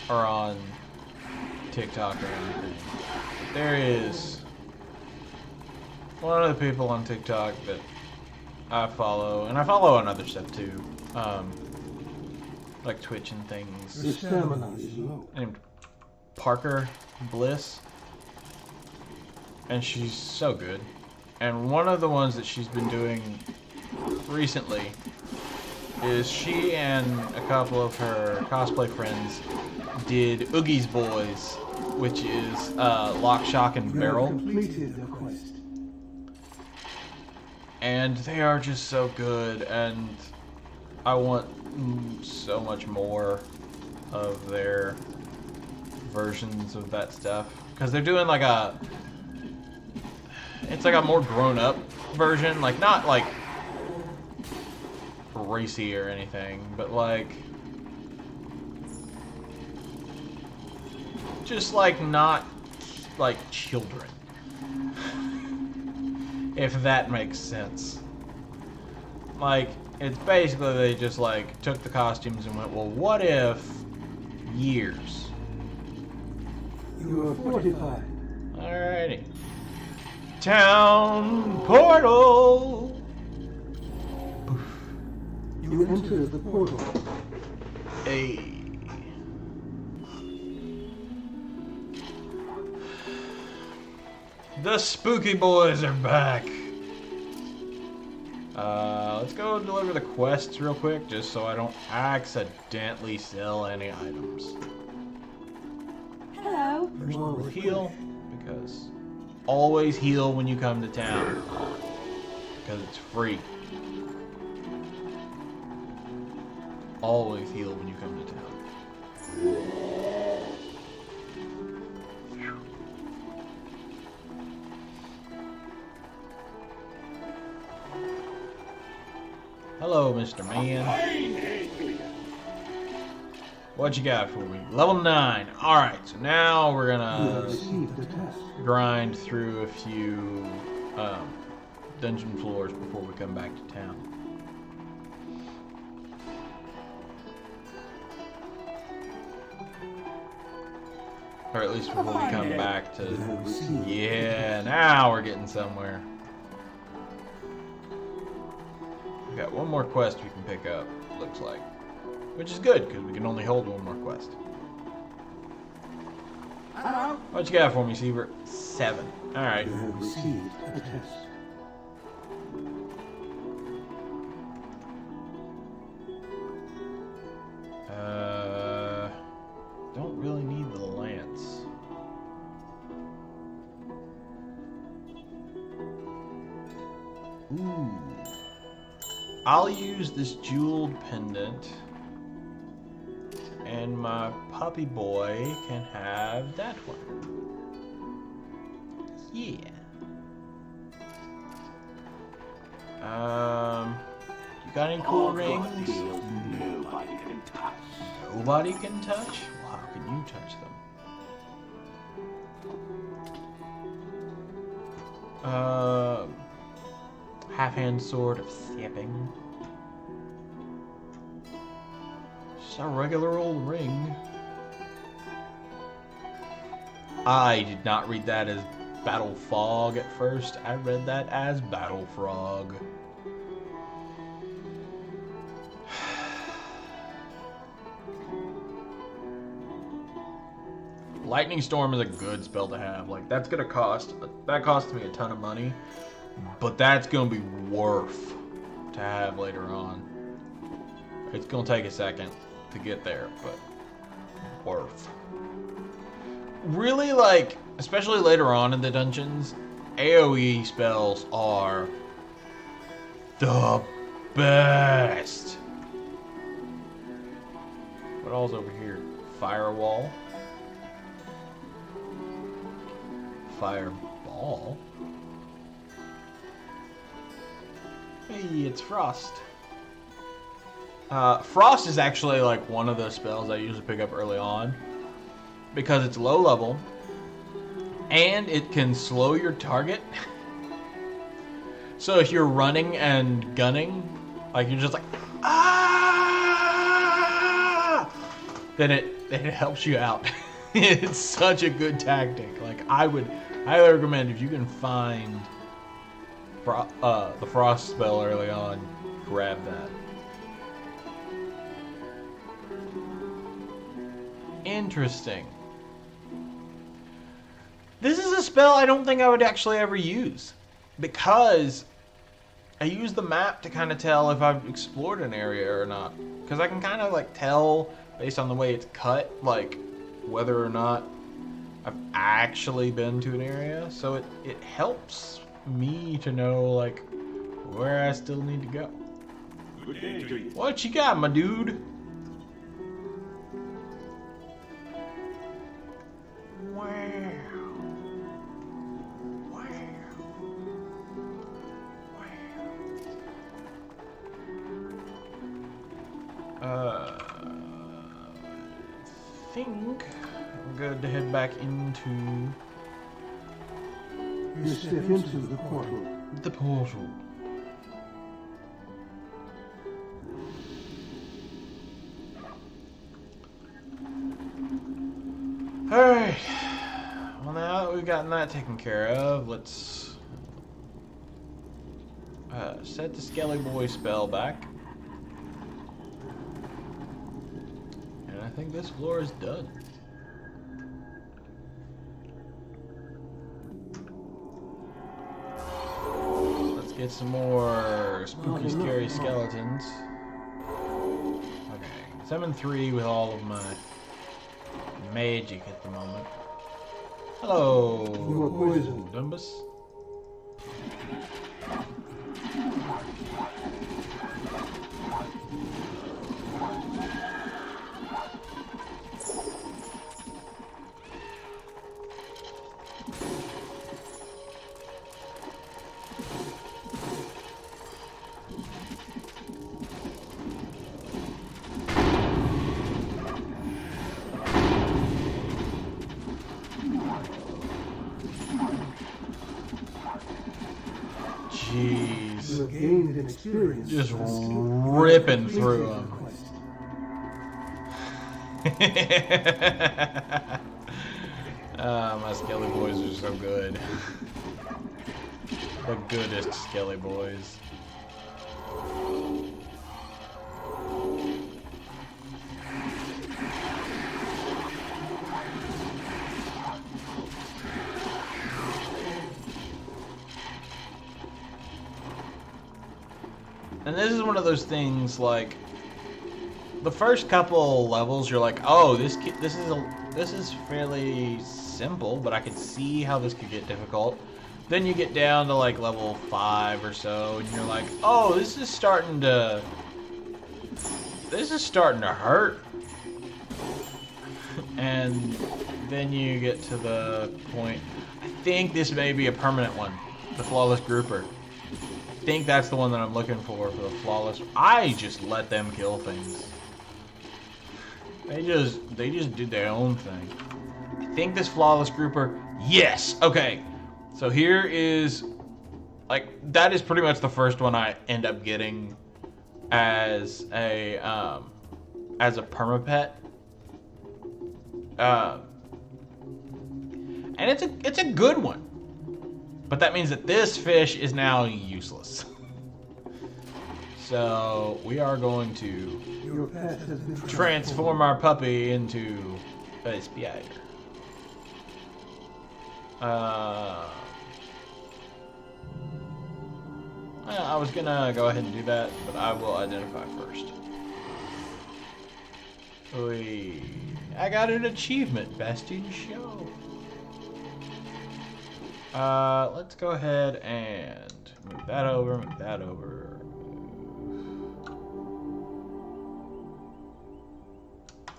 are on TikTok or anything. But there is one of the people on TikTok that I follow, and I follow on other stuff too, like Twitch and The things, stamina is low. named Parker Bliss, and she's so good. And one of the ones that she's been doing recently is she and a couple of her cosplay friends did Oogie's Boys, which is Lock, Shock, and You have Barrel. completed the quest. And they are just so good, and I want so much more of their versions of that stuff. Because they're doing like it's like a more grown-up version, like not like racy or anything, but like just like not like children, if that makes sense. Like it's basically they just like took the costumes and went, well, what if years You are fortified. Alrighty. Town portal. You enter the portal. Hey. The spooky boys are back. Let's go deliver the quests real quick, just so I don't accidentally sell any items. Hello. First we'll heal, because always heal when you come to town, because it's free. Always heal when you come to town. Hello, Mr. Man. What you got for me? Level 9. Alright, so now we're You gonna received the test. grind through a few dungeon floors before we come back to town. Or at least before we come back You to... have received. Yeah, now we're getting somewhere. We got one more quest we can pick up, looks like. Which is good, because we can only hold one more quest. What you got for me, Siebert? 7. Alright. You have received a test. Don't really need the lance. Ooh. I'll use this jeweled pendant. And my puppy boy can have that one. Yeah. You got any cool rings? Deals nobody can touch. Nobody can touch? Well, how can you touch them? Half-hand sword of sapping. Just a regular old ring. I did not read that as Battle Fog at first. I read that as Battle Frog. Lightning Storm is a good spell to have. Like, that's gonna cost... That costs me a ton of money. But that's gonna be worth to have later on. It's gonna take a second to get there, but worth. Really, like, especially later on in the dungeons, AoE spells are the best. What all's over here? Firewall. Fireball. Hey, it's Frost. Frost is actually like one of the spells I usually pick up early on because it's low level and it can slow your target. So if you're running and gunning, like you're just like, ah, then it helps you out. It's such a good tactic. Like I would highly recommend if you can find the Frost spell early on, grab that. Interesting. This is a spell I don't think I would actually ever use because I use the map to kind of tell if I've explored an area or not. Because I can kind of like tell based on the way it's cut, like whether or not I've actually been to an area. So it helps me to know like where I still need to go. Good day to you. What you got, my dude? I think I'm good to head back into You step into the portal. the portal. Alright. now that we've gotten that taken care of, let's set the Skelly Boy spell back. And I think this floor is done. Let's get some more spooky, scary skeletons. Okay, 7-3 with all of my magic at the moment. Hello, You are poisoned. Dumbus. Jeez. You have gained an experience. Just ripping through them. My Skelly Boys are so good. The goodest Skelly Boys. And this is one of those things, like, the first couple levels, you're like, oh, this is fairly simple, but I could see how this could get difficult. Then you get down to like level 5 or so, and you're like, oh, this is starting to hurt. And then you get to the point. I think this may be a permanent one, the Flawless Grouper. I think that's the one that I'm looking for the flawless. I just let them kill things. They just did their own thing. I think this flawless grouper. Yes. Okay. So here is, like, that is pretty much the first one I end up getting as a permapet. And it's a good one. But that means that this fish is now useless. So we are going to Your pet has been transform our puppy into a spider. I was gonna go ahead and do that, but I will identify first. I got an achievement, best in show. Let's go ahead and move that over, move that over.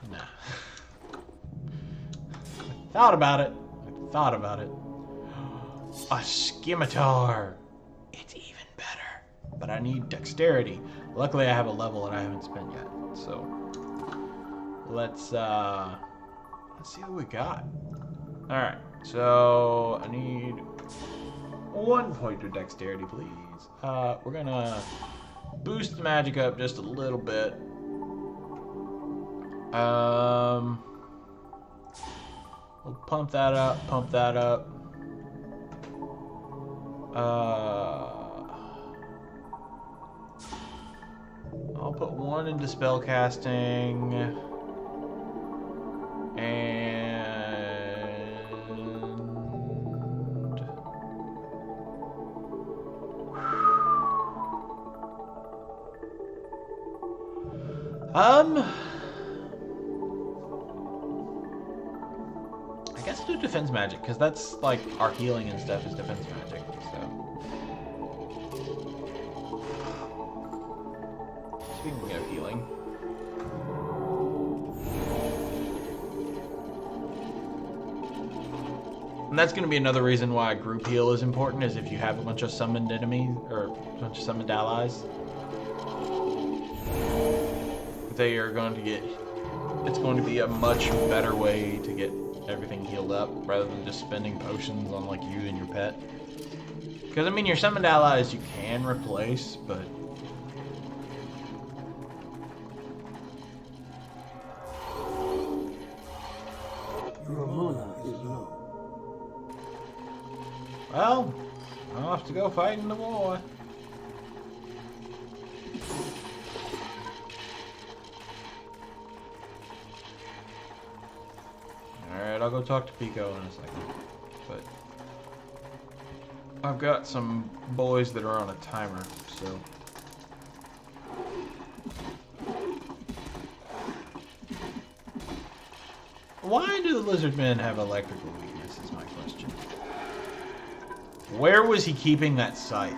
Nah. I thought about it. A scimitar. It's even better. But I need dexterity. Luckily I have a level that I haven't spent yet. So let's see what we got. Alright, so I need 1 point of dexterity, please. We're gonna boost the magic up just a little bit. We'll pump that up, pump that up. I'll put 1 into spellcasting. And I guess do defense magic, because that's like our healing and stuff is defense magic, so. Speaking of healing. And that's going to be another reason why group heal is important, is if you have a bunch of summoned enemies, or a bunch of summoned allies. They are going to get, it's going to be a much better way to get everything healed up, rather than just spending potions on like you and your pet. Because I mean, your summoned allies you can replace, but Your mana is low. Well, I'll have to go fight in the war. Alright, I'll go talk to Pico in a second. But I've got some boys that are on a timer, so. Why do the lizard men have electrical weakness is my question. Where was he keeping that scythe?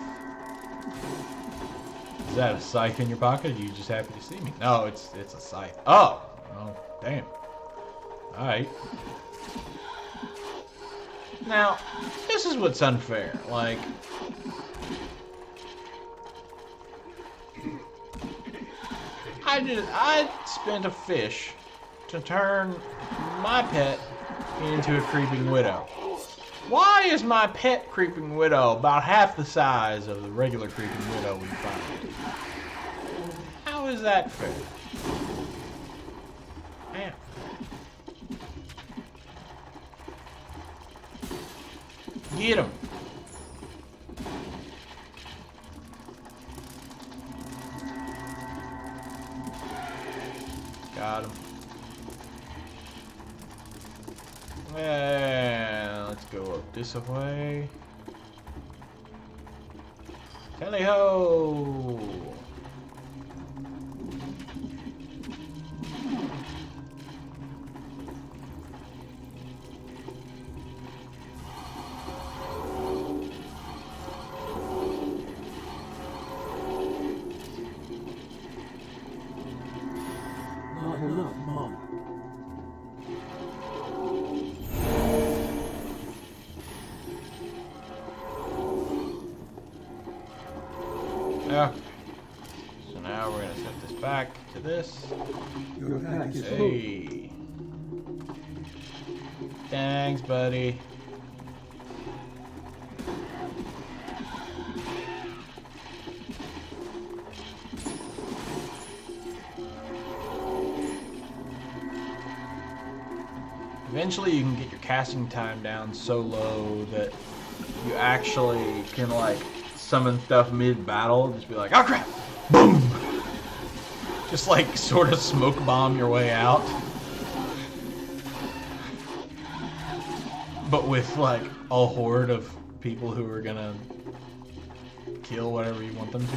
Is that a scythe in your pocket? Or are you just happy to see me? No, it's a scythe. Oh! Oh, damn. Alright. Now, this is what's unfair. Like, I spent a fish to turn my pet into a creeping widow. Why is my pet creeping widow about half the size of the regular creeping widow we find? How is that fair? Man. Get him. Got him. And let's go up this way. Tally ho! Not enough, Mom. Yeah. So now we're gonna set this back to this. Your attack is full. Hey. Thanks, buddy. Eventually you can get your casting time down so low that you actually can like summon stuff mid-battle, just be like, oh crap! Boom! Just like sort of smoke bomb your way out. But with like a horde of people who are gonna kill whatever you want them to.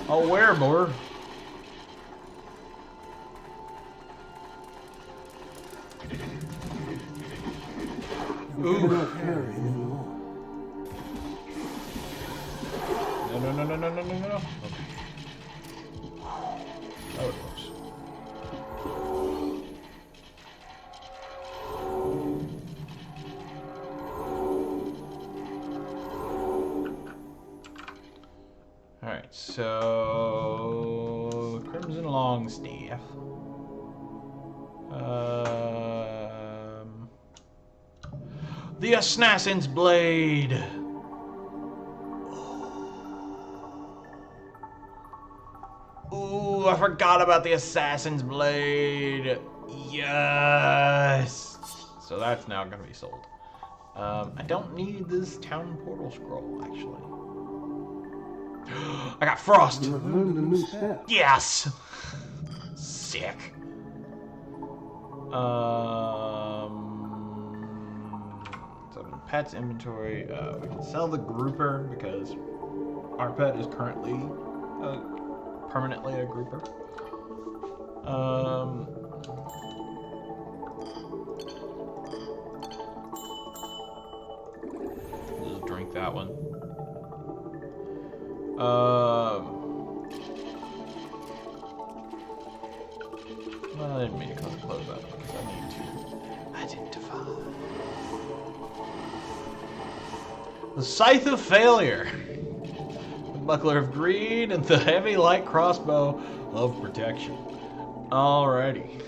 Oh, where, more? You cannot carry anymore. No. Okay. That was close. Alright, so Crimson Longstaff. The Assassin's Blade. Ooh, I forgot about the Assassin's Blade. Yes. So that's now gonna be sold. I don't need this town portal scroll, actually. I got Frost. You have learned a new step. Yes. Sick. So pets inventory. We can sell the grouper because our pet is currently permanently a grouper. Just drink that one. Well, I didn't mean to close that one because I need to identify. The Scythe of Failure, the Buckler of Greed, and the Heavy Light Crossbow of Protection. Alrighty.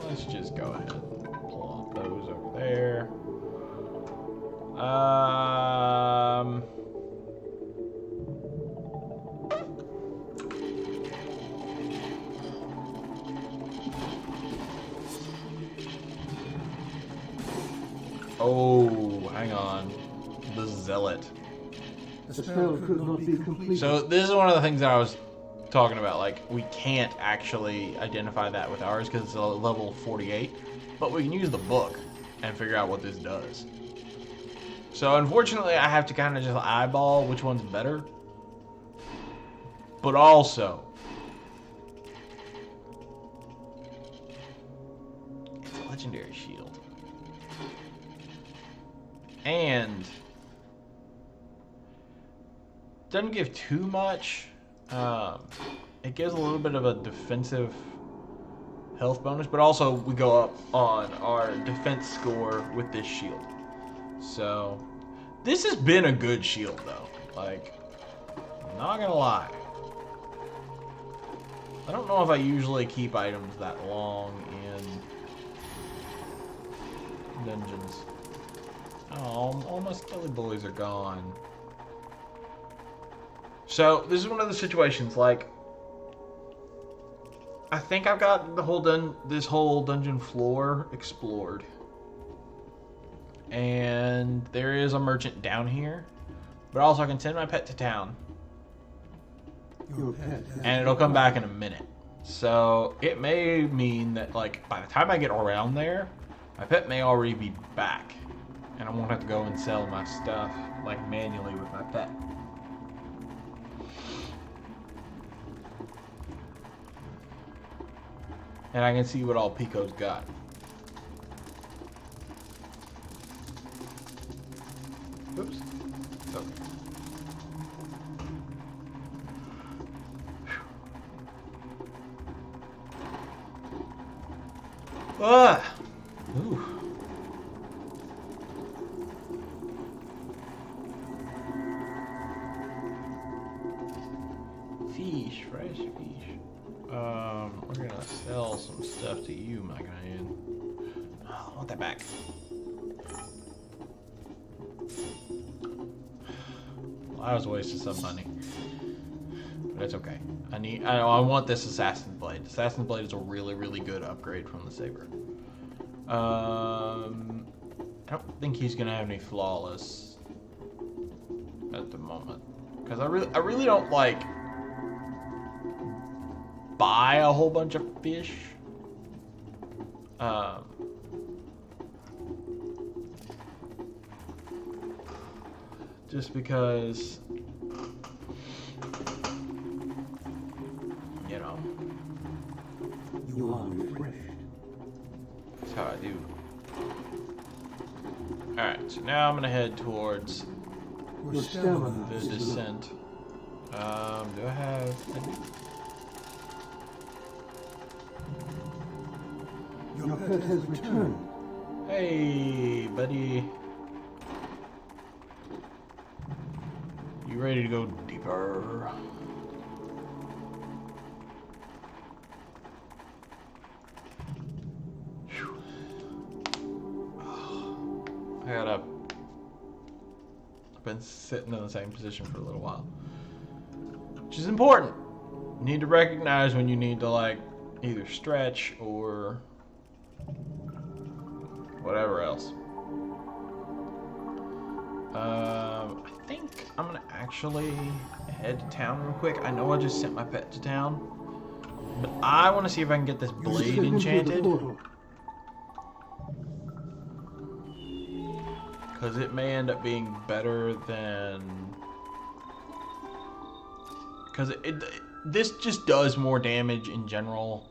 Let's just go ahead and plop those over there. Oh, hang on. The Zealot. The spell could not be completed. So this is one of the things that I was talking about. Like, we can't actually identify that with ours because it's a level 48. But we can use the book and figure out what this does. So unfortunately, I have to kind of just eyeball which one's better. But also, it's a legendary shield. And doesn't give too much. It gives a little bit of a defensive health bonus, but also we go up on our defense score with this shield. So this has been a good shield though. Like, not gonna lie. I don't know if I usually keep items that long in dungeons. Oh, all my skelly boys are gone. So this is one of the situations, like, I think I've got the whole this whole dungeon floor explored. And there is a merchant down here. But also I can send my pet to town. Your pet has And it'll come back in a minute. So it may mean that, like, by the time I get around there, my pet may already be back. And I won't have to go and sell my stuff, like, manually with my pet. And I can see what all Pico's got. Oops. Okay. Ah! Ooh. Fish, fresh fish. We're gonna sell some stuff to you, my guy. Oh, I want that back. Well, I was wasting some money, but it's okay. I want this Assassin's Blade. Assassin's Blade is a really, really good upgrade from the Saber. I don't think he's gonna have any flawless at the moment, because I really don't like buy a whole bunch of fish. Just because, you know, You are refreshed. that's how I do. Alright, so now I'm gonna head towards Your stamina the is low. descent. Do I have Your pet has returned. Hey, buddy. You ready to go deeper? Phew. I've been sitting in the same position for a little while, which is important. You need to recognize when you need to, like, either stretch or whatever else. I think I'm gonna actually head to town real quick. I know I just sent my pet to town, but I want to see if I can get this blade enchanted, because it may end up being better than, because this just does more damage in general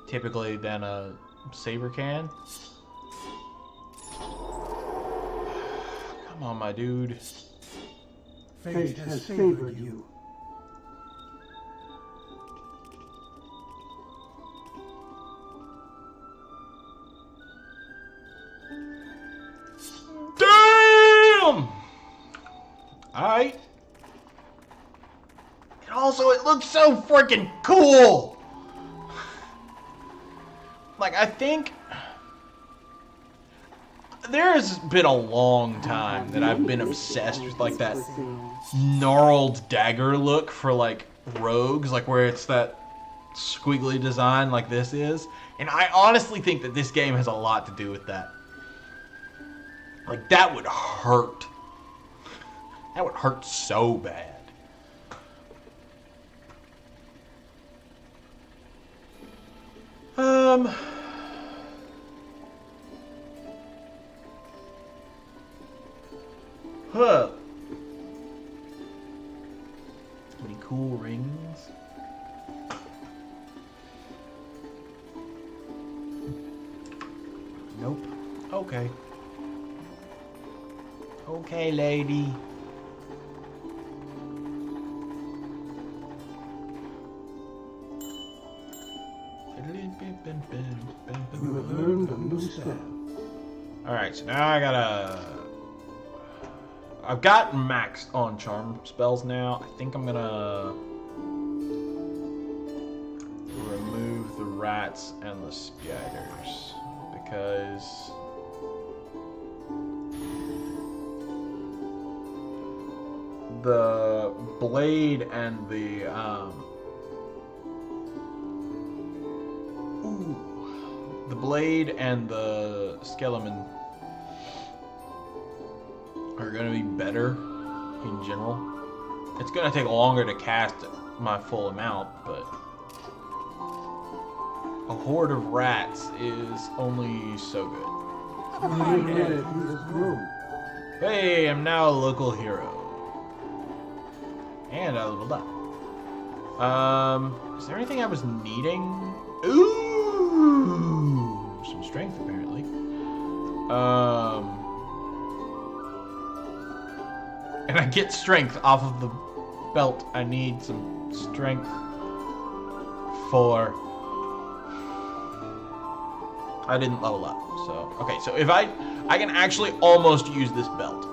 typically than a saber can. Come on, my dude. Fate has favored you. Damn! Alright. And also, it looks so freaking cool! Like, I think there's been a long time that I've been obsessed with, like, that gnarled dagger look for, like, rogues, like where it's that squiggly design like this is. And I honestly think that this game has a lot to do with that. Like, that would hurt. That would hurt so bad. Huh. Any cool rings? Nope. Okay. Okay, lady. You have learned a new spell. Alright, so now I've got maxed on charm spells now. I think I'm gonna remove the rats and the spiders because the blade and the skeleton are gonna be better in general. It's gonna take longer to cast my full amount, but a horde of rats is only so good. Humanity has grown. Hey, I'm now a local hero. And I leveled up. Is there anything I was needing? Ooh, some strength apparently. And I get strength off of the belt. I need some strength for... I didn't level up, so... Okay, so if I can actually almost use this belt.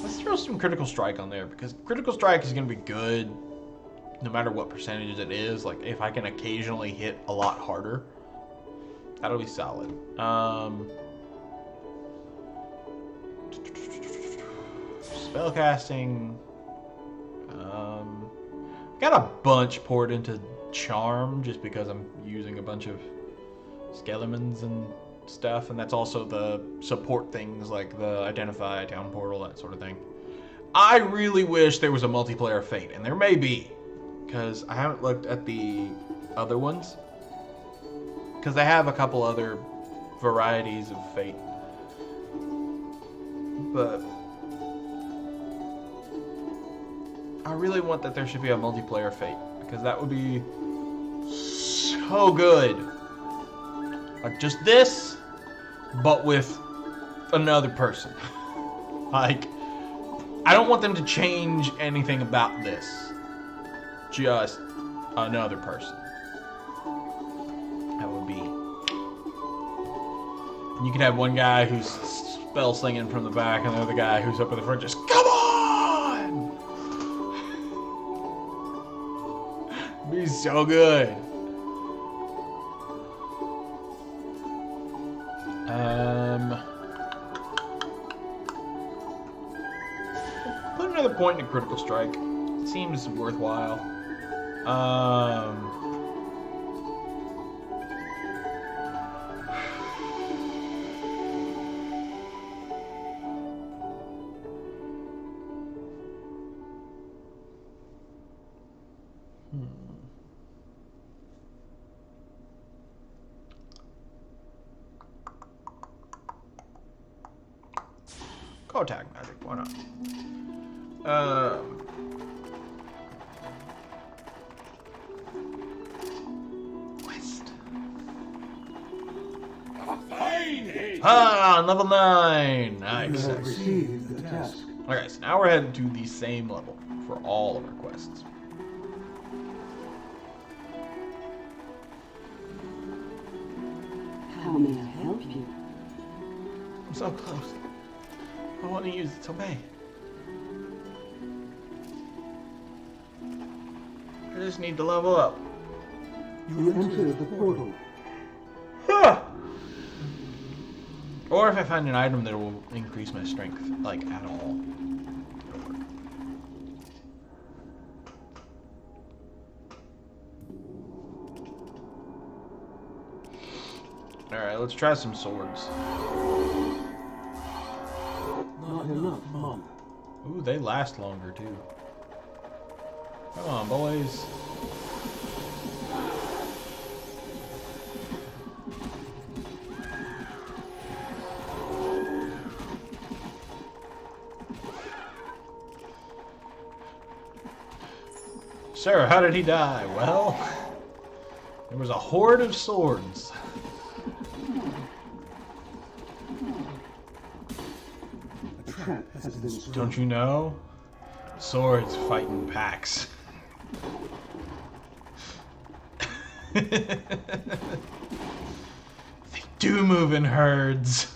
Let's throw some critical strike on there because critical strike is going to be good no matter what percentage it is. Like if I can occasionally hit a lot harder, that'll be solid. Spellcasting. Got a bunch poured into charm just because I'm using a bunch of skeletons and stuff, and that's also the support things like the identify, town portal, that sort of thing. I really wish there was a multiplayer Fate, and there may be, because I haven't looked at the other ones, because they have a couple other varieties of Fate, but I really want that there should be a multiplayer Fate, because that would be so good. Like just this, but with another person. Like, I don't want them to change anything about this. Just another person. That would be. And you could have one guy who's spell slinging from the back, and the other guy who's up in the front just, come on! It'd be so good. Put another point in a critical strike. It seems worthwhile. Tag magic, why not? Quest. Ah, level 9. Nice. You have received the task. Okay, so now we're headed to the same level for all of our quests. How may I help you? I'm so close. I want to use it so bad. just need to level up. You enter the portal. Or if I find an item that will increase my strength, like, at all. Alright, let's try some swords. Not enough, Mom. Ooh, they last longer, too. Come on, boys. Sir, how did he die? Well, there was a horde of swords. A trap has been sprung. Don't you know? Swords fight in packs. They do move in herds.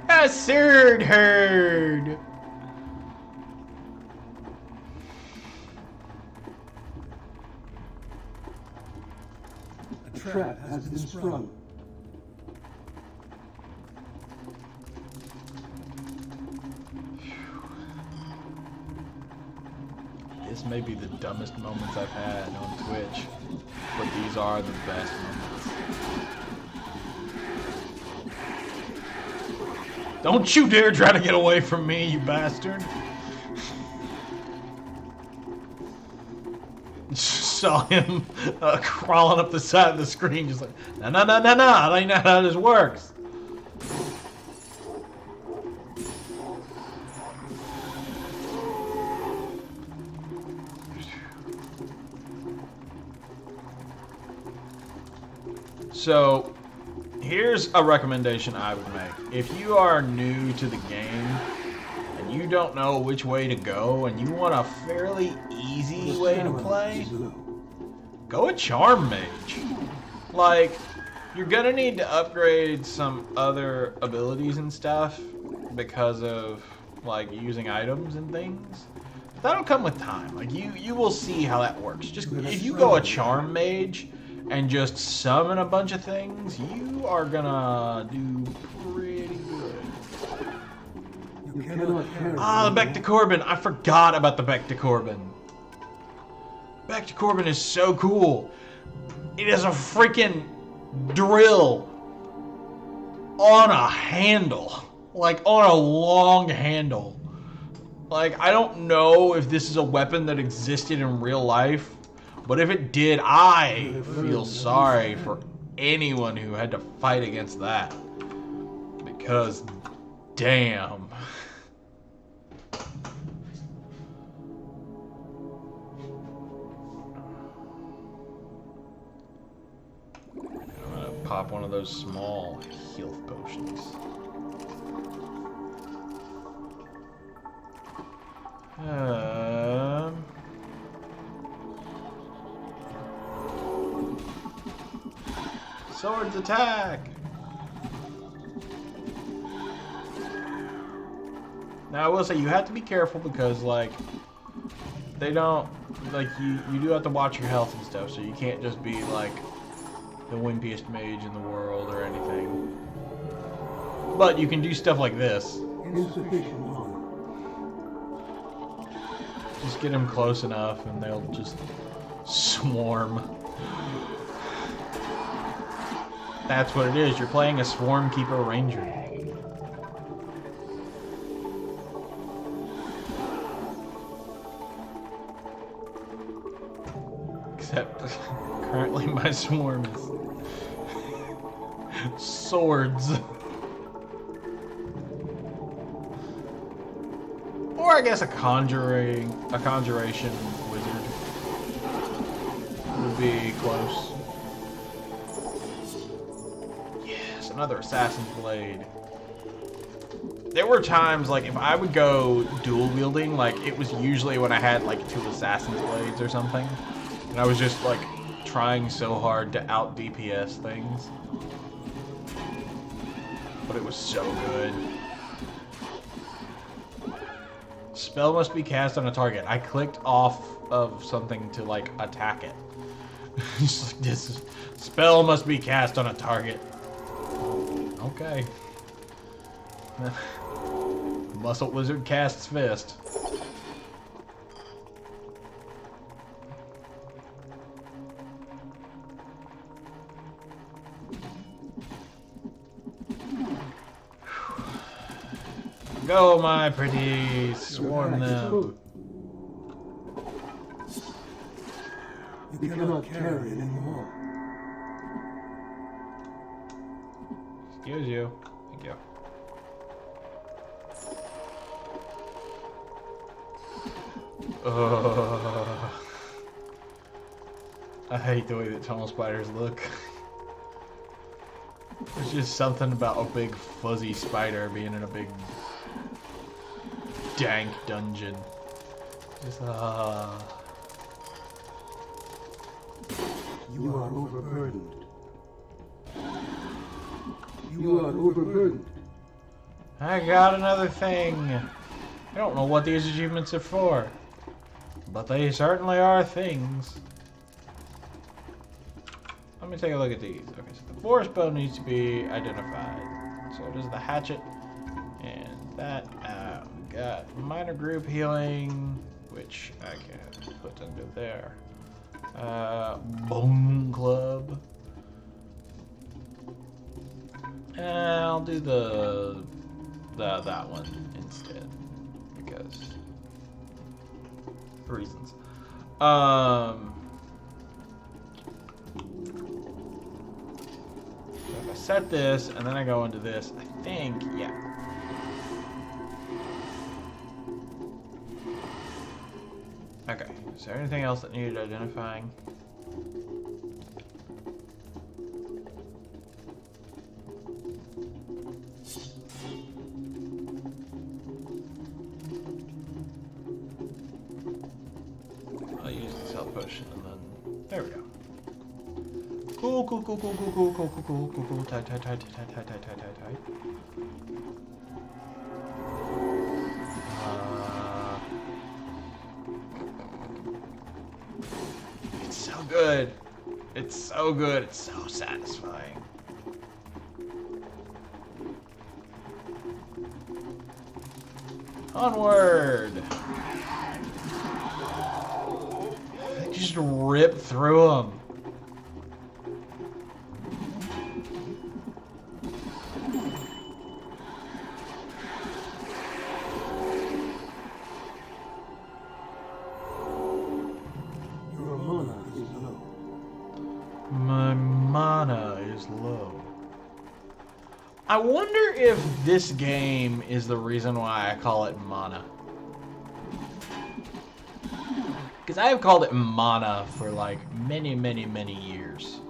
A sword herd. A trap has been sprung. This may be the dumbest moments I've had on Twitch, but these are the best moments. Don't you dare try to get away from me, you bastard! Saw him crawling up the side of the screen, just like, no, no, no, no, no, that ain't how this works. So, here's a recommendation I would make. If you are new to the game and you don't know which way to go and you want a fairly easy way to play, go a Charm Mage. Like, you're gonna need to upgrade some other abilities and stuff because of, like, using items and things. But that'll come with time. Like, you will see how that works. Just, if you go a Charm Mage and just summon a bunch of things, you are gonna do pretty good. You cannot carry. Ah, the Back to Corbin. I forgot about the Back to Corbin. Back to Corbin is so cool. It is a freaking drill on a handle. Like, on a long handle. Like, I don't know if this is a weapon that existed in real life, but if it did, I feel sorry for anyone who had to fight against that. Because, damn. I'm gonna pop one of those small health potions. Swords attack! Now I will say you have to be careful because, like, they don't, like, you do have to watch your health and stuff, so you can't just be like the wimpiest mage in the world or anything. But you can do stuff like this. Insufficient mana. Just get them close enough and they'll just swarm. That's what it is. You're playing a Swarm Keeper Ranger. Except currently my swarm is swords. Or I guess a conjuration wizard would be close. Yes, another assassin's blade. There were times, like, if I would go dual wielding, like, it was usually when I had, like, 2 assassin's blades or something. And I was just, like, trying so hard to out DPS things. But it was so good. Spell must be cast on a target. I clicked off of something to like attack it. Just like this. Spell must be cast on a target. Okay. Muscle Wizard casts fist. Go, my pretty, swarm them. You cannot carry it anymore. Excuse you. Thank you. I hate the way that tunnel spiders look. There's just something about a big fuzzy spider being in a big dank dungeon. Just You are overburdened. You are overburdened. I got another thing. I don't know what these achievements are for, but they certainly are things. Let me take a look at these. Okay, so the forest bow needs to be identified. So does the hatchet and that. We got minor group healing, which I can put under there. Bone club. I'll do that one instead because reasons. If I set this and then I go into this, I think, yeah. Okay, is there anything else that needed identifying? I'll use this health potion and then, there we go. Cool. Tight. It's so good. It's so good. It's so satisfying. Onward. Just rip through them. My mana is low. I wonder if this game is the reason why I call it mana. Because I have called it mana for like many years.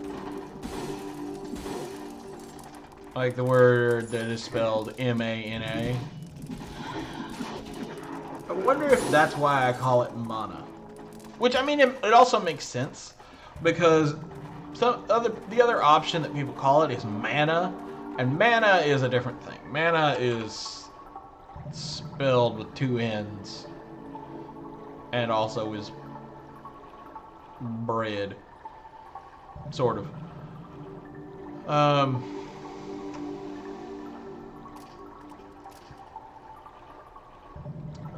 Like the word that is spelled M-A-N-A. I wonder if that's why I call it mana. Which, I mean, it also makes sense. Because the other option that people call it is mana. And mana is a different thing. Mana is spelled with two N's. And also is bread. Sort of.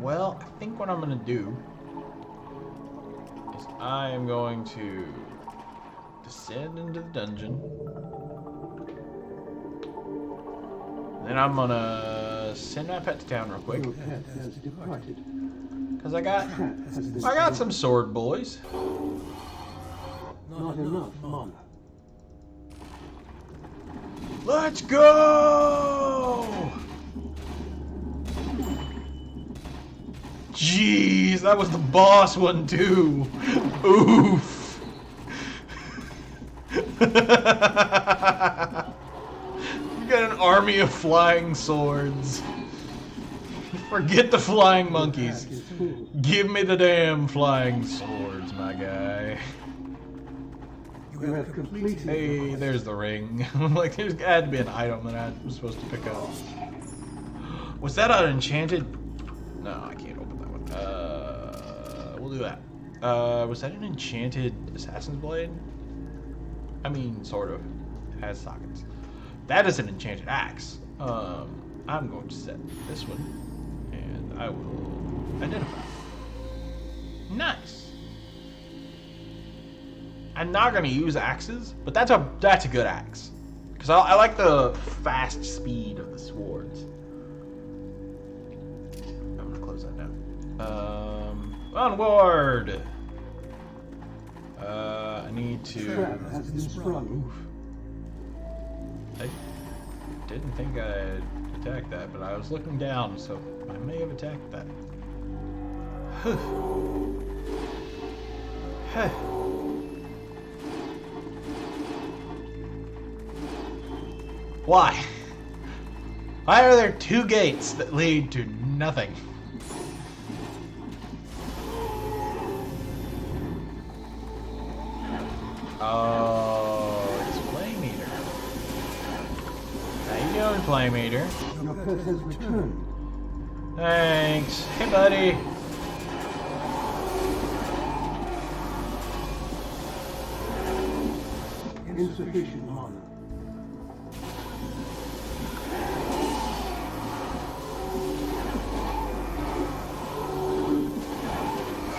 Well, I think what I'm going to do is I am going to descend into the dungeon. Then I'm going to send my pet to town real quick. Your pet has departed. Because I got some sword boys. Not enough mana. Let's go! Jeez, that was the boss one too. Oof. You got an army of flying swords. Forget the flying monkeys. Give me the damn flying swords, my guy. You have completed. Hey, there's the ring. Like, there's had to be an item that I was supposed to pick up. Was that an enchanted? No, I can't open look at that. Was that an enchanted assassin's blade? I mean, sort of. It has sockets. That is an enchanted axe. I'm going to set this one, and I will identify. Nice. I'm not going to use axes, but that's a good axe. Because I like the fast speed of the swords. I'm going to close that down. Onward! I need to... Trap has been sprung. I didn't think I'd attack that, but I was looking down, so I may have attacked that. Why? Why are there two gates that lead to nothing? Oh, it's Playmeter. How you doing, Playmeter? Your pet has returned. Thanks. Hey, buddy. Insufficient mana.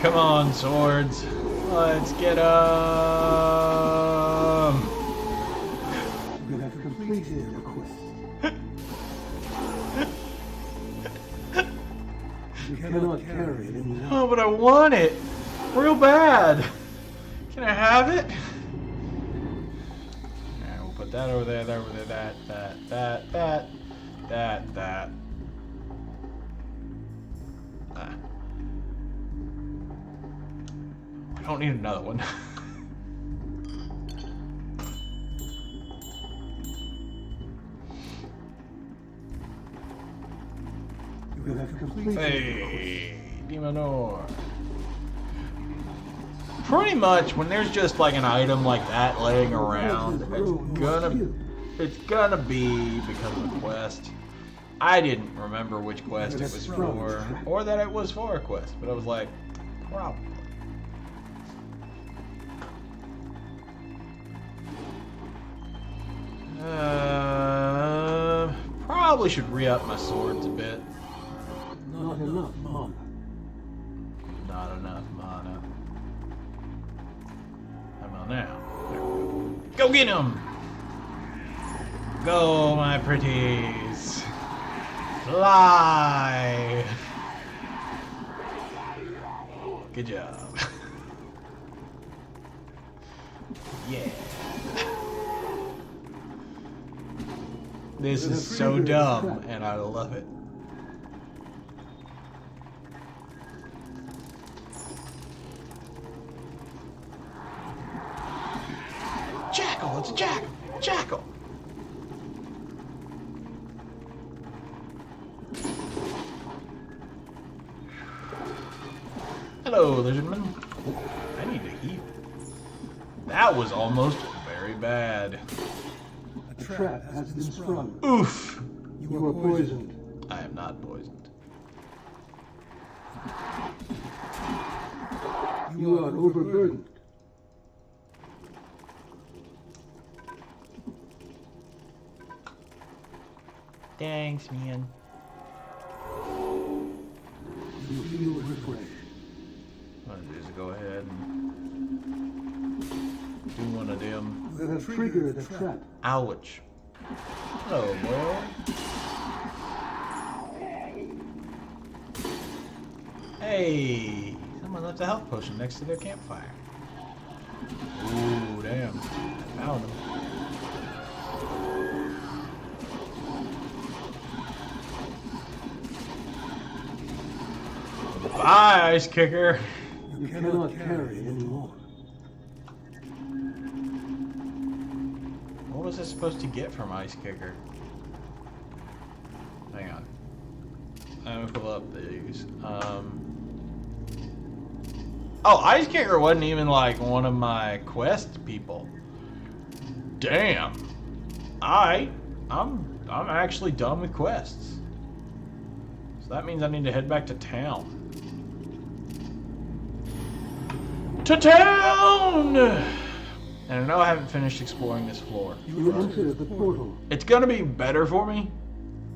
Come on, swords. Let's get 'em. You have completed the quest. You cannot carry it anymore. Oh, but I want it. Real bad. Can I have it? Alright, we'll put that over there, that. Ah. I don't need another one. You have completed Hey, Demonor. Pretty much, when there's just like an item like that laying around, it's gonna be because of a quest. I didn't remember which quest it was for, or that it was for a quest, but I was like, probably. Probably should re-up my swords a bit. Not enough mana. Not enough mana. How about now? There we go. Go get him! Go, my pretties! Fly! Good job. Yeah. This is so dumb, and I love it. Jackal! It's a jackal! Jackal! Hello, lizardman. I need to heal. That was almost very bad. A trap has been sprung. Oof! You are poisoned. I am not poisoned. You are overburdened. Thanks, man. You feel refreshed. What I'm gonna do is go ahead and do one of them. You have triggered the trap. Ouch. Hello, boy. Hey, someone left a health potion next to their campfire. Ooh, damn. I found him. Bye, Ice Kicker. You cannot carry it anymore. What was I supposed to get from Ice Kicker? Hang on. Let me pull up these. Oh, Ice Kicker wasn't even like one of my quest people. Damn. I'm actually done with quests. So that means I need to head back to town. to town! And I know I haven't finished exploring this floor. You entered the portal. It's gonna be better for me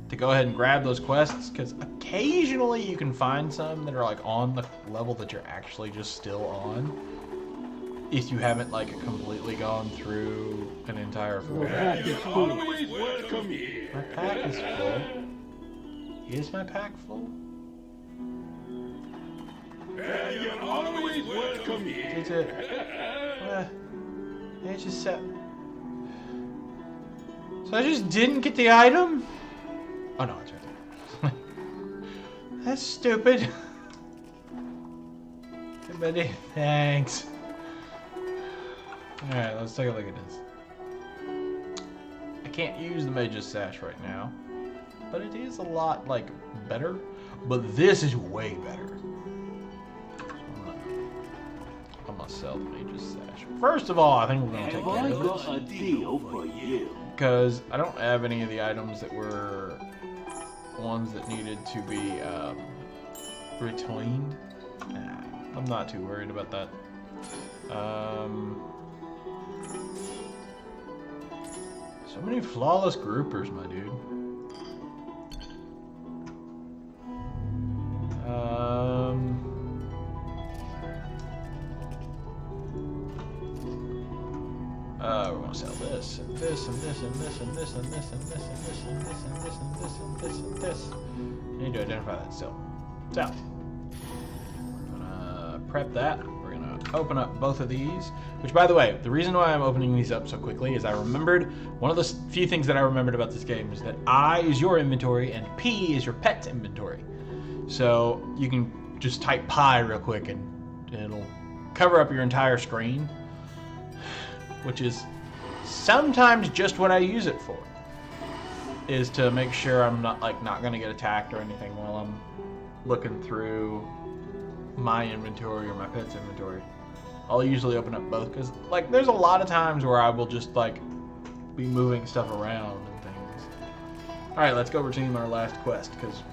to go ahead and grab those quests, because occasionally you can find some that are like on the level that you're actually just still on, if you haven't like completely gone through an entire floor. Your pack is full. Always welcome here. My pack is full. Is my pack full? And you're always welcome here. Is it? It just said. So I just didn't get the item? Oh no, it's right there. That's stupid. Everybody, thanks. Alright, let's take a look at this. I can't use the Mage's Sash right now, but it is a lot, like, better. But this is way better. I'm gonna sell the Mage's Sash. First of all, I think we're gonna take Have care I of got this, a deal for you? because I don't have any of the items that were ones that needed to be retained. Nah, I'm not too worried about that. So many flawless groupers, my dude. We're gonna sell this and this and this and this and this and this and this and this and this and this and this and this and this. I need to identify that still. So we're gonna prep that. We're gonna open up both of these. Which, by the way, the reason why I'm opening these up so quickly is I remembered one of the few things that I remembered about this game is that I is your inventory and P is your pet's inventory. So you can just type pi real quick and it'll cover up your entire screen, which is sometimes just what I use it for, is to make sure I'm not going to get attacked or anything while I'm looking through my inventory or my pet's inventory. I'll usually open up both because, like, there's a lot of times where I will just, like, be moving stuff around and things. Alright, let's go redeem our last quest, because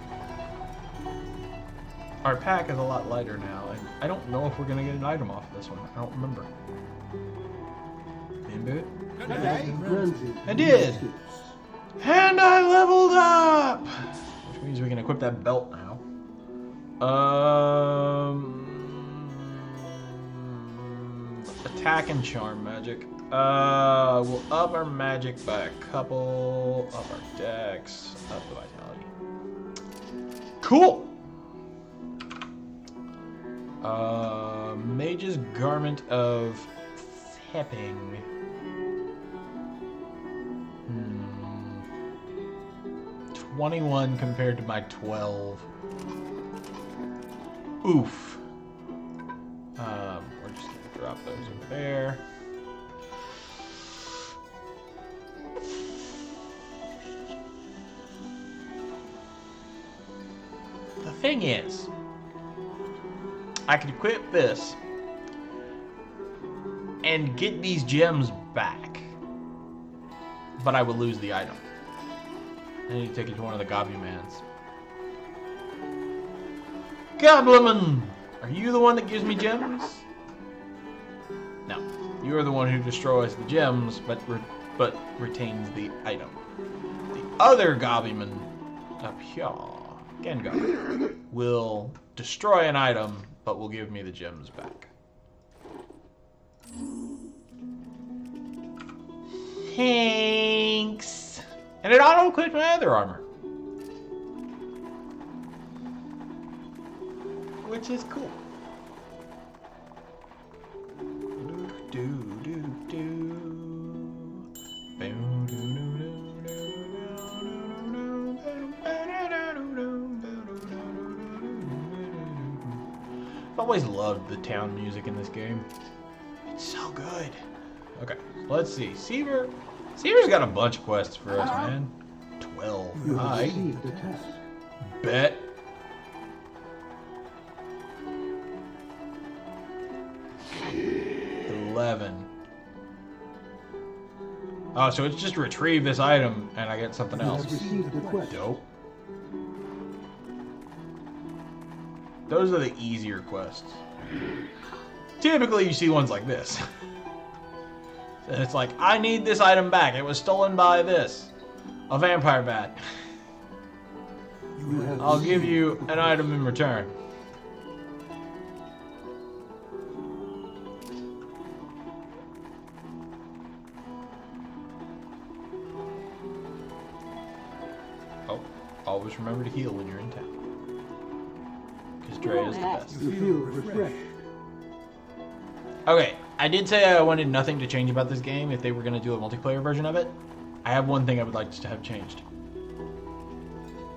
our pack is a lot lighter now, and I don't know if we're going to get an item off this one. I don't remember. Remember it? I did! And I leveled up! Which means we can equip that belt now. Attack and charm magic. We'll up our magic by a couple, up our dex, up the vitality. Cool! Mage's Garment of Stepping. 21 compared to my 12. Oof. We're just gonna drop those over there. The thing is, I could equip this and get these gems back, but I would lose the item. I need to take it to one of the Goblins. Goblin! Are you the one that gives me gems? No. You are the one who destroys the gems, but retains the item. The other Goblin up here, Gengar, will destroy an item, but will give me the gems back. Thanks! And it auto-equipped my other armor. Which is cool. I've always loved the town music in this game. It's so good. Okay, let's see. Seaver's got a bunch of quests for us, man. 12. You have I received a test. bet. Oh, so it's just retrieve this item and I get something You have else. received a quest. Dope. Those are the easier quests. Typically, you see ones like this. And it's like, I need this item back. It was stolen by this. A vampire bat. You have I'll give received you the an item in return. Oh, always remember to heal when you're in town. Because Dre is the best. You feel refreshed. Okay, I did say I wanted nothing to change about this game if they were going to do a multiplayer version of it. I have one thing I would like to have changed.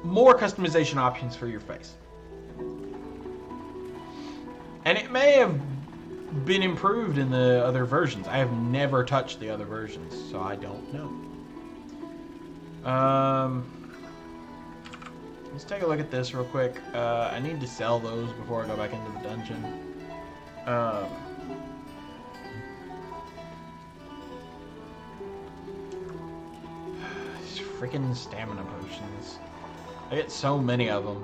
More customization options for your face. And it may have been improved in the other versions. I have never touched the other versions, so I don't know. Let's take a look at this real quick. I need to sell those before I go back into the dungeon. These freaking stamina potions. I get so many of them.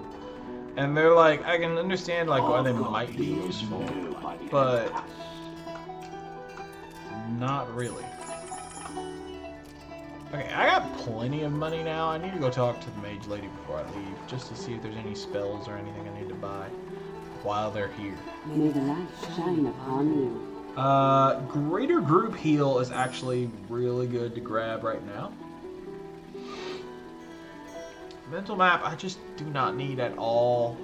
And they're like, I can understand like why they might be useful, but not really. Okay, I got plenty of money now. I need to go talk to the mage lady before I leave, just to see if there's any spells or anything I need to buy while they're here. May the light shine upon you. Greater group heal is actually really good to grab right now. Mental map, I just do not need at all.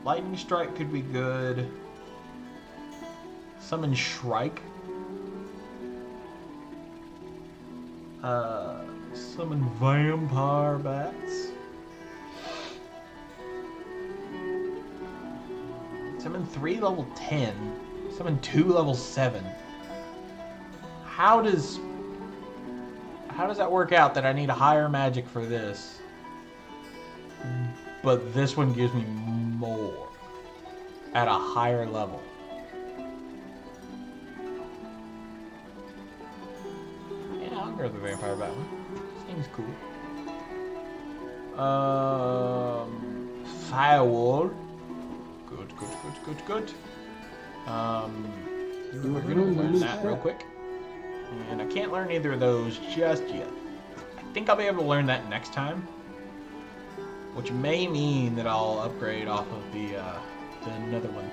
Lightning strike could be good. Summon Shrike. Summon vampire bats. Summon 3 level 10. Summon 2 level 7. How does that work out that I need a higher magic for this, but this one gives me more at a higher level? Yeah, I'll go with the vampire bat one. Seems cool. Firewall. Good. We're gonna learn that real quick. And I can't learn either of those just yet. I think I'll be able to learn that next time, which may mean that I'll upgrade off of the another one.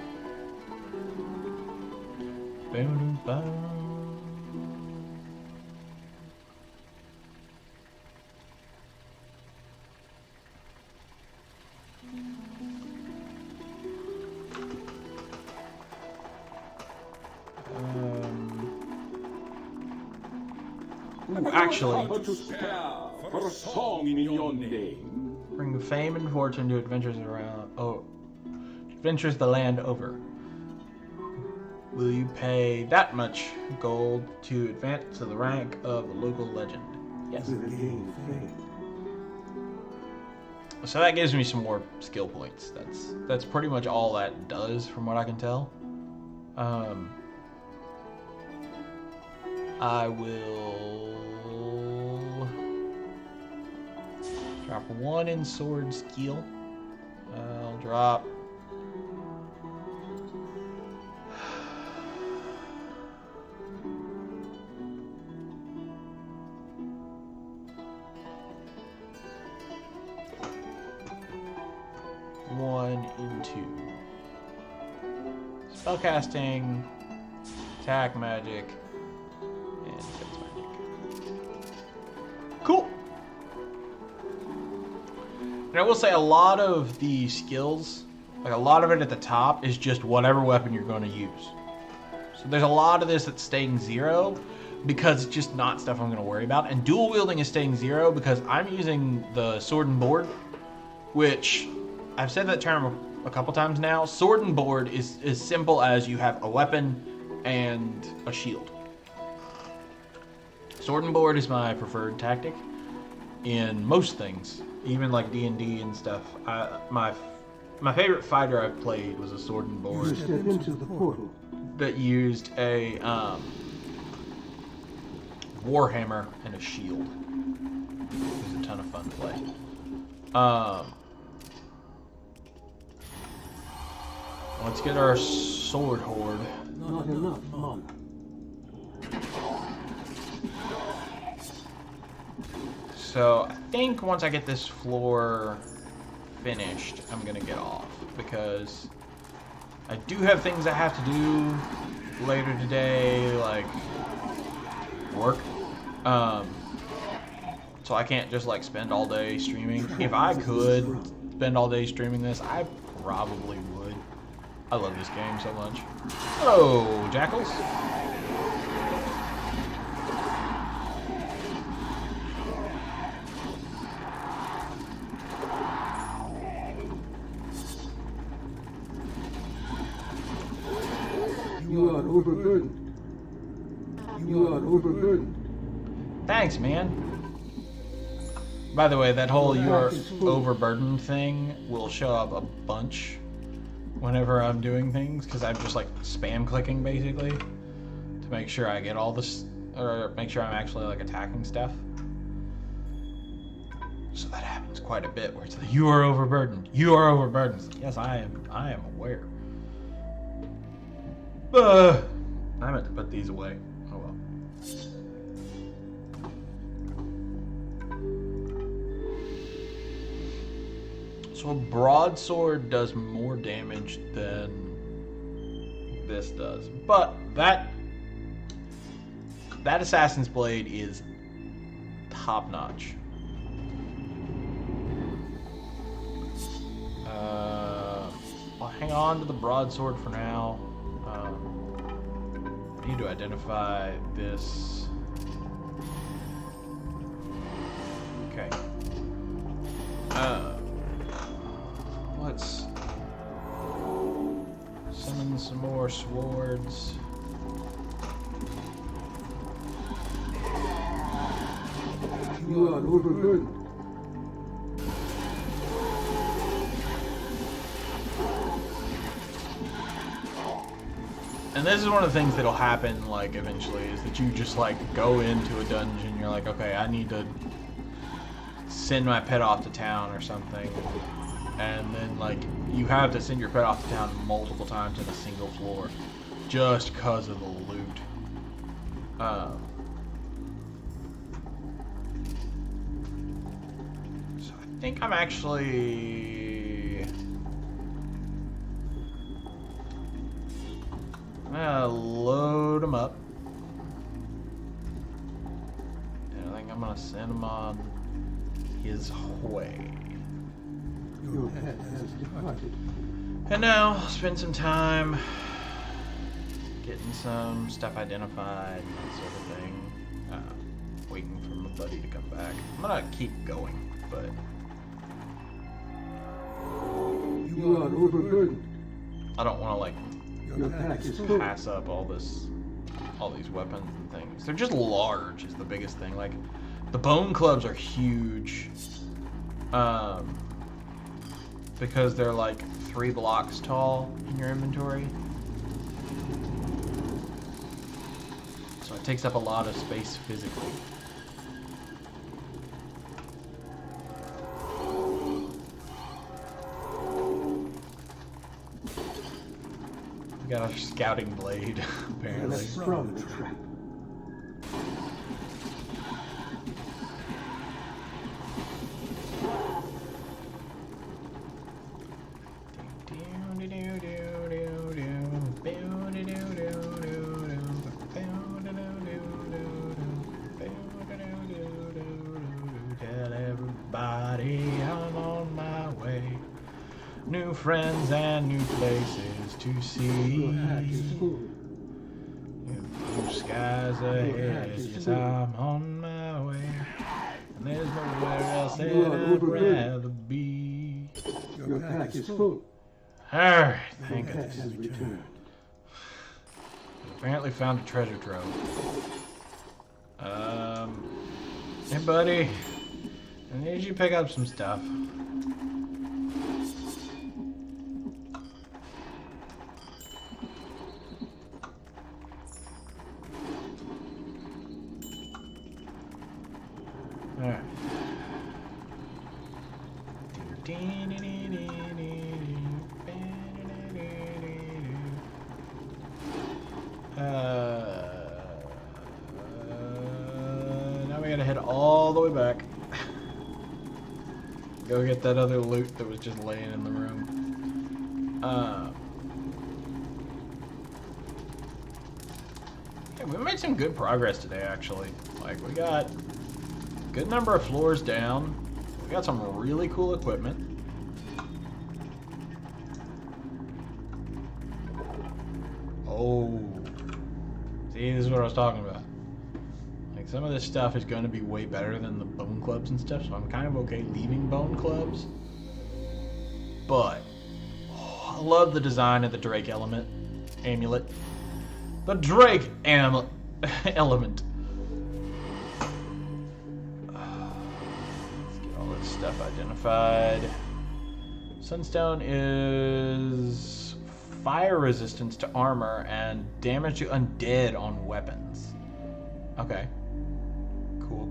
Actually, To spare for a song in your name. bring fame and fortune to adventures the land over. Will you pay that much gold to advance to the rank of a local legend? Yes. With a gain fame. So that gives me some more skill points. That's pretty much all that does, from what I can tell. I will drop 1 in sword skill. I'll drop one into spellcasting, attack magic, and defense magic. Cool. And I will say a lot of the skills, like a lot of it at the top, is just whatever weapon you're going to use. So there's a lot of this that's staying 0 because it's just not stuff I'm going to worry about. And dual wielding is staying 0 because I'm using the sword and board, which I've said that term a couple times now. Sword and board is as simple as you have a weapon and a shield. Sword and board is my preferred tactic in most things, even like D&D and stuff. My favorite fighter I've played was a sword and You board step into the portal. that used a warhammer and a shield. It was a ton of fun to play. Let's get our sword horde. Not enough mana. So I think once I get this floor finished, I'm gonna get off because I do have things I have to do later today, like work. So I can't just like spend all day streaming. If I could spend all day streaming this, I probably would. I love this game so much. Oh, jackals. You are overburdened. You are overburdened. Thanks, man. By the way, that whole "you're overburdened" thing will show up a bunch whenever I'm doing things, because I'm just like spam clicking basically to make sure I get all this, or make sure I'm actually like attacking stuff. So that happens quite a bit where it's like, "You are overburdened. You are overburdened." Yes, I am. I am aware. I meant to put these away. Oh well. So a broadsword does more damage than this does, but that assassin's blade is top notch. I'll hang on to the broadsword for now. I need to identify this. Okay. Let's summon some more swords. You are overburdened. And this is one of the things that'll happen, like, eventually, is that you just, like, go into a dungeon, you're like, okay, I need to send my pet off to town or something. And then, like, you have to send your pet off to town multiple times in a single floor just because of the loot. So I think I'm actually... I'm gonna load him up. And I think I'm gonna send him on his way. Your pet has departed. And now, I'll spend some time getting some stuff identified and that sort of thing. Waiting for my buddy to come back. I'm gonna keep going, but... You are overburdened. I don't want to, like, Your pack is full. pass up all these weapons and things. They're just large is the biggest thing. Like, the bone clubs are huge. Because they're like 3 blocks tall in your inventory. So it takes up a lot of space physically. We got a scouting blade, apparently. Let's sprung the trap. Tell everybody I'm on my way. New friends and new places to see. Your pack is full. Blue skies ahead, yes, I'm on my way. And there's nowhere else that I'd rather be. Your pack is full. Alright, Your thank pet goodness. has returned. Apparently found a treasure trove. Hey buddy, I need you to pick up some stuff. Alright. Go get that other loot that was just laying in the room. Yeah, we made some good progress today, actually. Like, we got a good number of floors down. We got some really cool equipment. Oh. See, this is what I was talking about. Like, some of this stuff is going to be way better than the bone clubs and stuff, so I'm kind of okay leaving bone clubs. But, oh, I love the design of the Drake amulet. The Drake element. Let's get all this stuff identified. Sunstone is fire resistance to armor and damage to undead on weapons. Okay. Cool.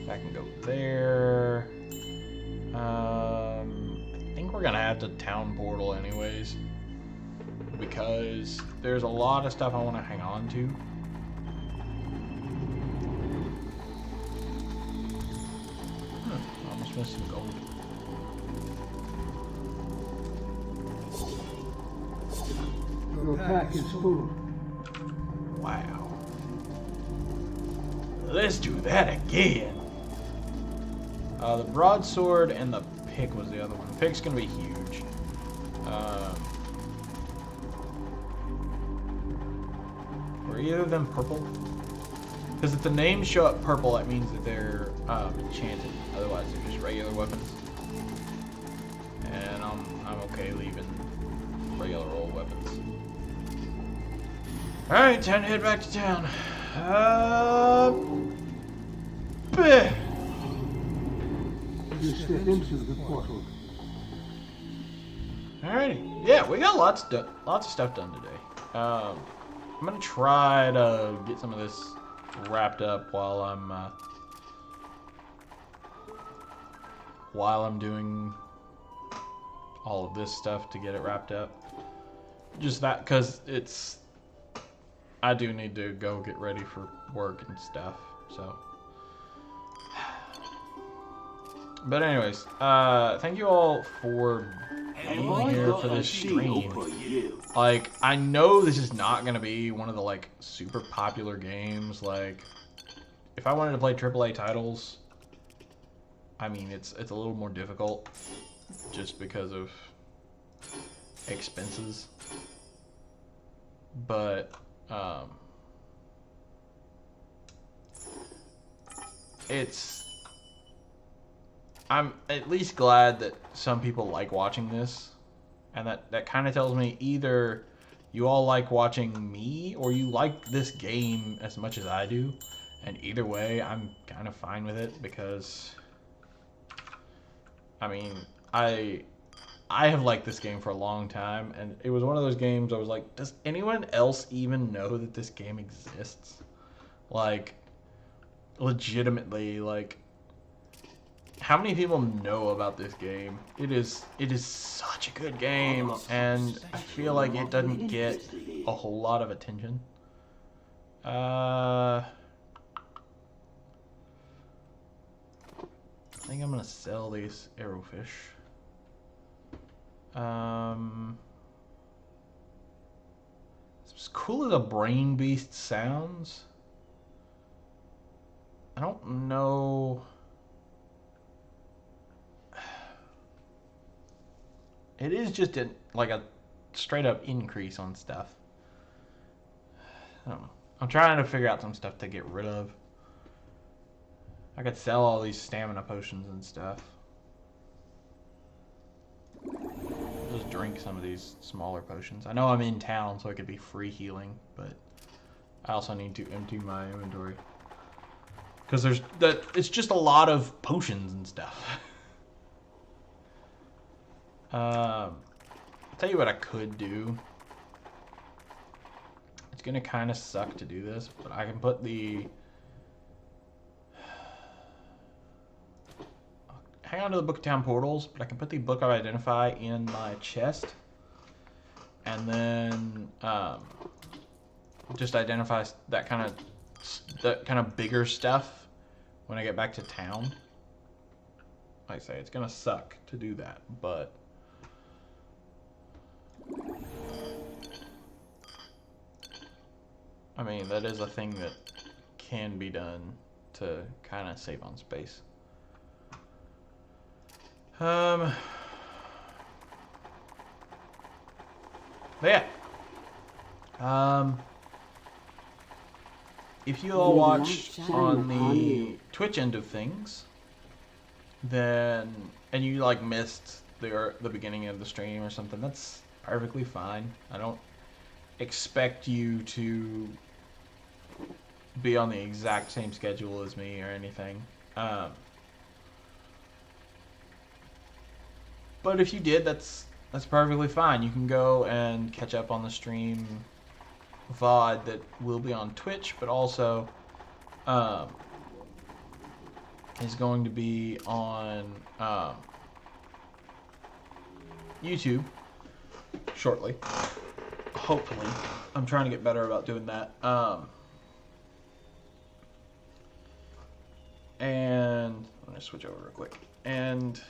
I can go there. I think we're gonna have to town portal anyways, because there's a lot of stuff I want to hang on to. Almost missed some gold. Your pack is full. Wow. Let's do that again. The broadsword and the pick was the other one. The pick's gonna be huge. Were either of them purple? Because if the names show up purple, that means that they're enchanted. Otherwise, they're just regular weapons. And I'm okay leaving regular old weapons. All right, time to head back to town. You step into the portal. Alrighty, yeah, we got lots of stuff done today. I'm gonna try to get some of this wrapped up while I'm doing all of this stuff to get it wrapped up. Just that, because I do need to go get ready for work and stuff, so. But anyways, thank you all for being here for this stream. Like, I know this is not gonna be one of the like super popular games. Like, if I wanted to play AAA titles, I mean it's a little more difficult just because of expenses. But I'm at least glad that some people like watching this, and that kind of tells me either you all like watching me or you like this game as much as I do, and either way I'm kind of fine with it, because I mean I have liked this game for a long time, and it was one of those games I was like, does anyone else even know that this game exists? Like, legitimately, like, how many people know about this game? It is such a good game, and I feel like it doesn't get a whole lot of attention. I think I'm gonna sell these arrowfish. As cool as a brain beast sounds, I don't know. It is just like a straight up increase on stuff. I don't know. I'm trying to figure out some stuff to get rid of. I could sell all these stamina potions and stuff. Just drink some of these smaller potions. I know I'm in town, so it could be free healing, but I also need to empty my inventory. Because it's just a lot of potions and stuff. I'll tell you what I could do. It's gonna kind of suck to do this, but I can put the... Hang on to the Book of Town Portals, but I can put the Book of Identify in my chest. And then just identify that kind of bigger stuff when I get back to town. Like I say, it's gonna suck to do that, but I mean, that is a thing that can be done to kind of save on space. But yeah. If you all watch on the Twitch end of things, then and you like missed the beginning of the stream or something, that's perfectly fine. I don't expect you to be on the exact same schedule as me or anything. But if you did, that's perfectly fine. You can go and catch up on the stream VOD that will be on Twitch, but also is going to be on YouTube shortly. Hopefully. I'm trying to get better about doing that. And I'm going to switch over real quick. And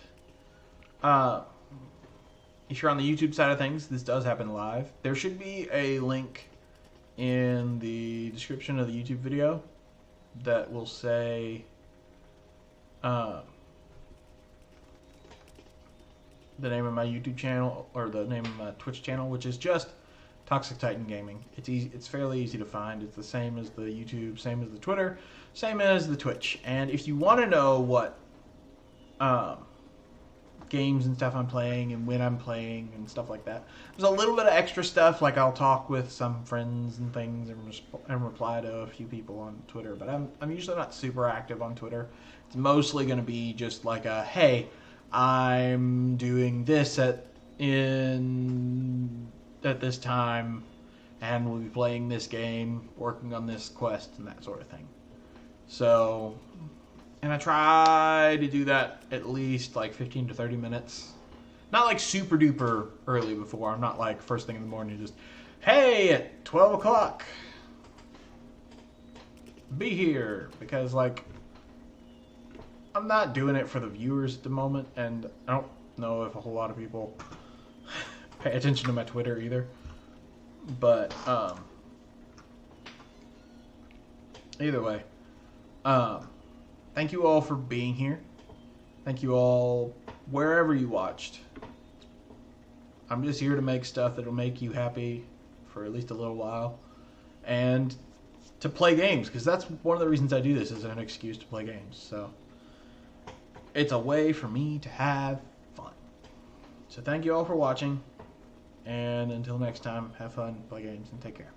if you're on the YouTube side of things, this does happen live. There should be a link in the description of the YouTube video that will say the name of my YouTube channel, or the name of my Twitch channel, which is just Toxic Titan Gaming. It's easy. It's fairly easy to find. It's the same as the YouTube, same as the Twitter, same as the Twitch. And if you want to know what games and stuff I'm playing and when I'm playing and stuff like that, there's a little bit of extra stuff, like I'll talk with some friends and things and reply to a few people on Twitter, but I'm usually not super active on Twitter. It's mostly going to be just like a, hey, I'm doing this at this time, and we'll be playing this game, working on this quest, and that sort of thing. So, and I try to do that at least like 15 to 30 minutes. Not like super duper early before. I'm not like first thing in the morning just, hey, at 12 o'clock, be here. Because like, I'm not doing it for the viewers at the moment, and I don't know if a whole lot of people pay attention to my Twitter either. But either way, thank you all for being here. Thank you all wherever you watched. I'm just here to make stuff that'll make you happy for at least a little while, and to play games, because that's one of the reasons I do this, is an excuse to play games. So it's a way for me to have fun. So thank you all for watching, and until next time, have fun, play games, and take care.